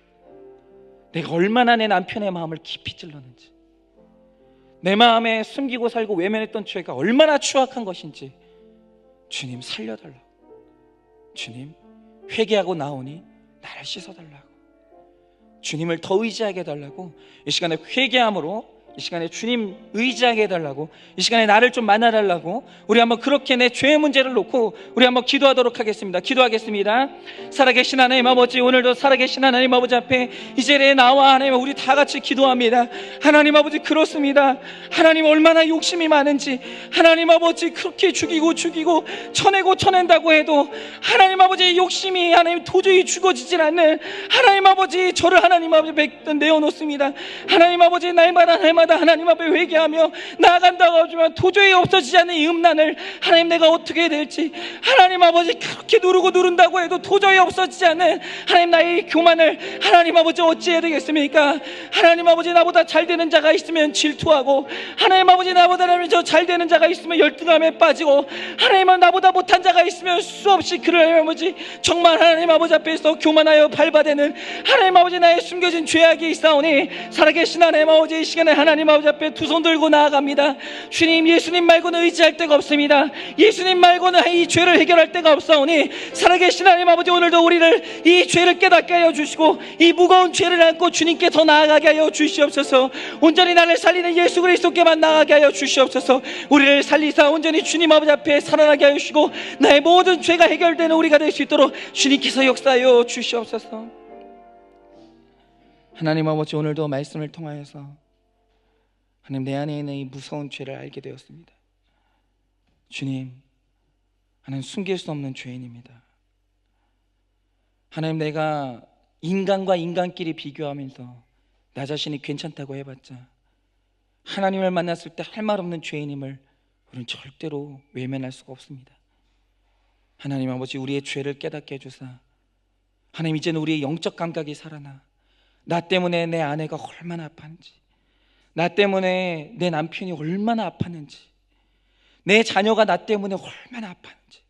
Speaker 1: 내가 얼마나 내 남편의 마음을 깊이 찔렀는지, 내 마음에 숨기고 살고 외면했던 죄가 얼마나 추악한 것인지 주님 살려달라고. 주님, 회개하고 나오니 나를 씻어달라고. 주님을 더 의지하게 해달라고. 이 시간에 회개함으로, 이 시간에 주님 의지하게 해달라고, 이 시간에 나를 좀 만나달라고, 우리 한번 그렇게 내 죄의 문제를 놓고 우리 한번 기도하도록 하겠습니다. 기도하겠습니다. 살아계신 하나님 아버지, 오늘도 살아계신 하나님 아버지 앞에 이 자리에 나와 하나님 우리 다 같이 기도합니다. 하나님 아버지, 그렇습니다. 하나님 얼마나 욕심이 많은지, 하나님 아버지 그렇게 죽이고 쳐내고 쳐낸다고 해도 하나님 아버지 욕심이 하나님 도저히 죽어지질 않는 하나님 아버지, 저를 하나님 아버지 내어놓습니다. 하나님 아버지, 날마다 하나님 앞에 회개하며 나아간다고 하지만 도저히 없어지지 않는 이 음란을 하나님 내가 어떻게 해야 될지, 하나님 아버지 그렇게 누른다고 해도 도저히 없어지지 않는 하나님 나의 교만을 하나님 아버지 어찌해야 되겠습니까? 하나님 아버지, 나보다 잘 되는 자가 있으면 질투하고, 하나님 아버지 나보다 저 잘 되는 자가 있으면 열등감에 빠지고, 하나님은 나보다 못한 자가 있으면 수없이 그를 하나님 아버지 정말 하나님 아버지 앞에서 교만하여 밟아대는 하나님 아버지 나의 숨겨진 죄악이 있사오니, 살아계신 하나님 아버지 이 시간에 하나님 아버지 앞에 두 손 들고 나아갑니다. 주님, 예수님 말고는 의지할 데가 없습니다. 예수님 말고는 이 죄를 해결할 데가 없사오니, 살아계신 하나님 아버지, 오늘도 우리를 이 죄를 깨닫게 하여 주시고 이 무거운 죄를 안고 주님께 더 나아가게 하여 주시옵소서. 온전히 나를 살리는 예수 그리스도께만 나아가게 하여 주시옵소서. 우리를 살리사 온전히 주님 아버지 앞에 살아나게 하여 주시고 나의 모든 죄가 해결되는 우리가 될 수 있도록 주님께서 역사하여 주시옵소서. 하나님 아버지, 오늘도 말씀을 통하여서 하나님 내 안에 있는 이 무서운 죄를 알게 되었습니다. 주님, 하나님 숨길 수 없는 죄인입니다. 하나님, 내가 인간과 인간끼리 비교하면서 나 자신이 괜찮다고 해봤자 하나님을 만났을 때 할 말 없는 죄인임을 우리는 절대로 외면할 수가 없습니다. 하나님 아버지, 우리의 죄를 깨닫게 해주사 하나님 이제는 우리의 영적 감각이 살아나 나 때문에 내 아내가 얼마나 아팠는지, 나 때문에 내 남편이 얼마나 아팠는지, 내 자녀가 나 때문에 얼마나 아팠는지,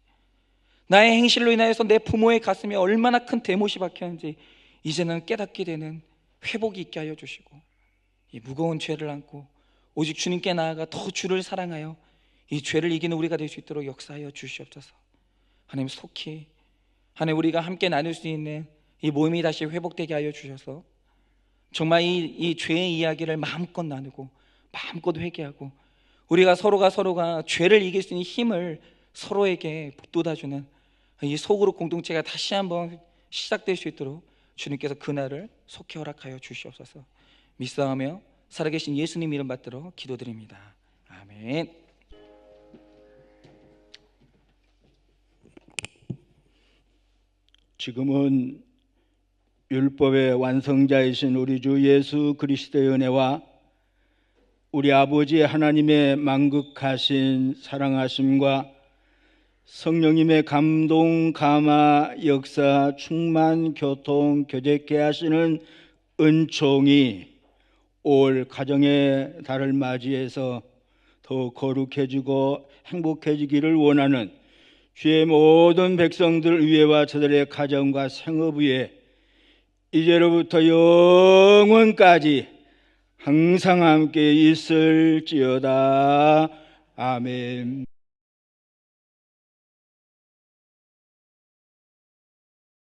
Speaker 1: 나의 행실로 인하여서 내 부모의 가슴에 얼마나 큰 대못이 박혔는지 이제는 깨닫게 되는 회복이 있게 하여 주시고, 이 무거운 죄를 안고 오직 주님께 나아가 더 주를 사랑하여 이 죄를 이기는 우리가 될 수 있도록 역사하여 주시옵소서. 하나님, 속히 하나님 우리가 함께 나눌 수 있는 이 모임이 다시 회복되게 하여 주셔서 정말 이 죄의 이야기를 마음껏 나누고 마음껏 회개하고 우리가 서로가 죄를 이길 수 있는 힘을 서로에게 북돋아주는 이 소그룹 공동체가 다시 한번 시작될 수 있도록 주님께서 그날을 속히 허락하여 주시옵소서. 믿사오며 살아계신 예수님 이름 받들어 기도드립니다. 아멘.
Speaker 2: 지금은 율법의 완성자이신 우리 주 예수 그리스도의 은혜와 우리 아버지 하나님의 만극하신 사랑하심과 성령님의 감동, 감화, 역사, 충만, 교통, 교제케 하시는 은총이 올 가정의 달을 맞이해서 더 거룩해지고 행복해지기를 원하는 주의 모든 백성들 위에와 저들의 가정과 생업 위에 이제로부터 영원까지 항상 함께 있을지어다. 아멘.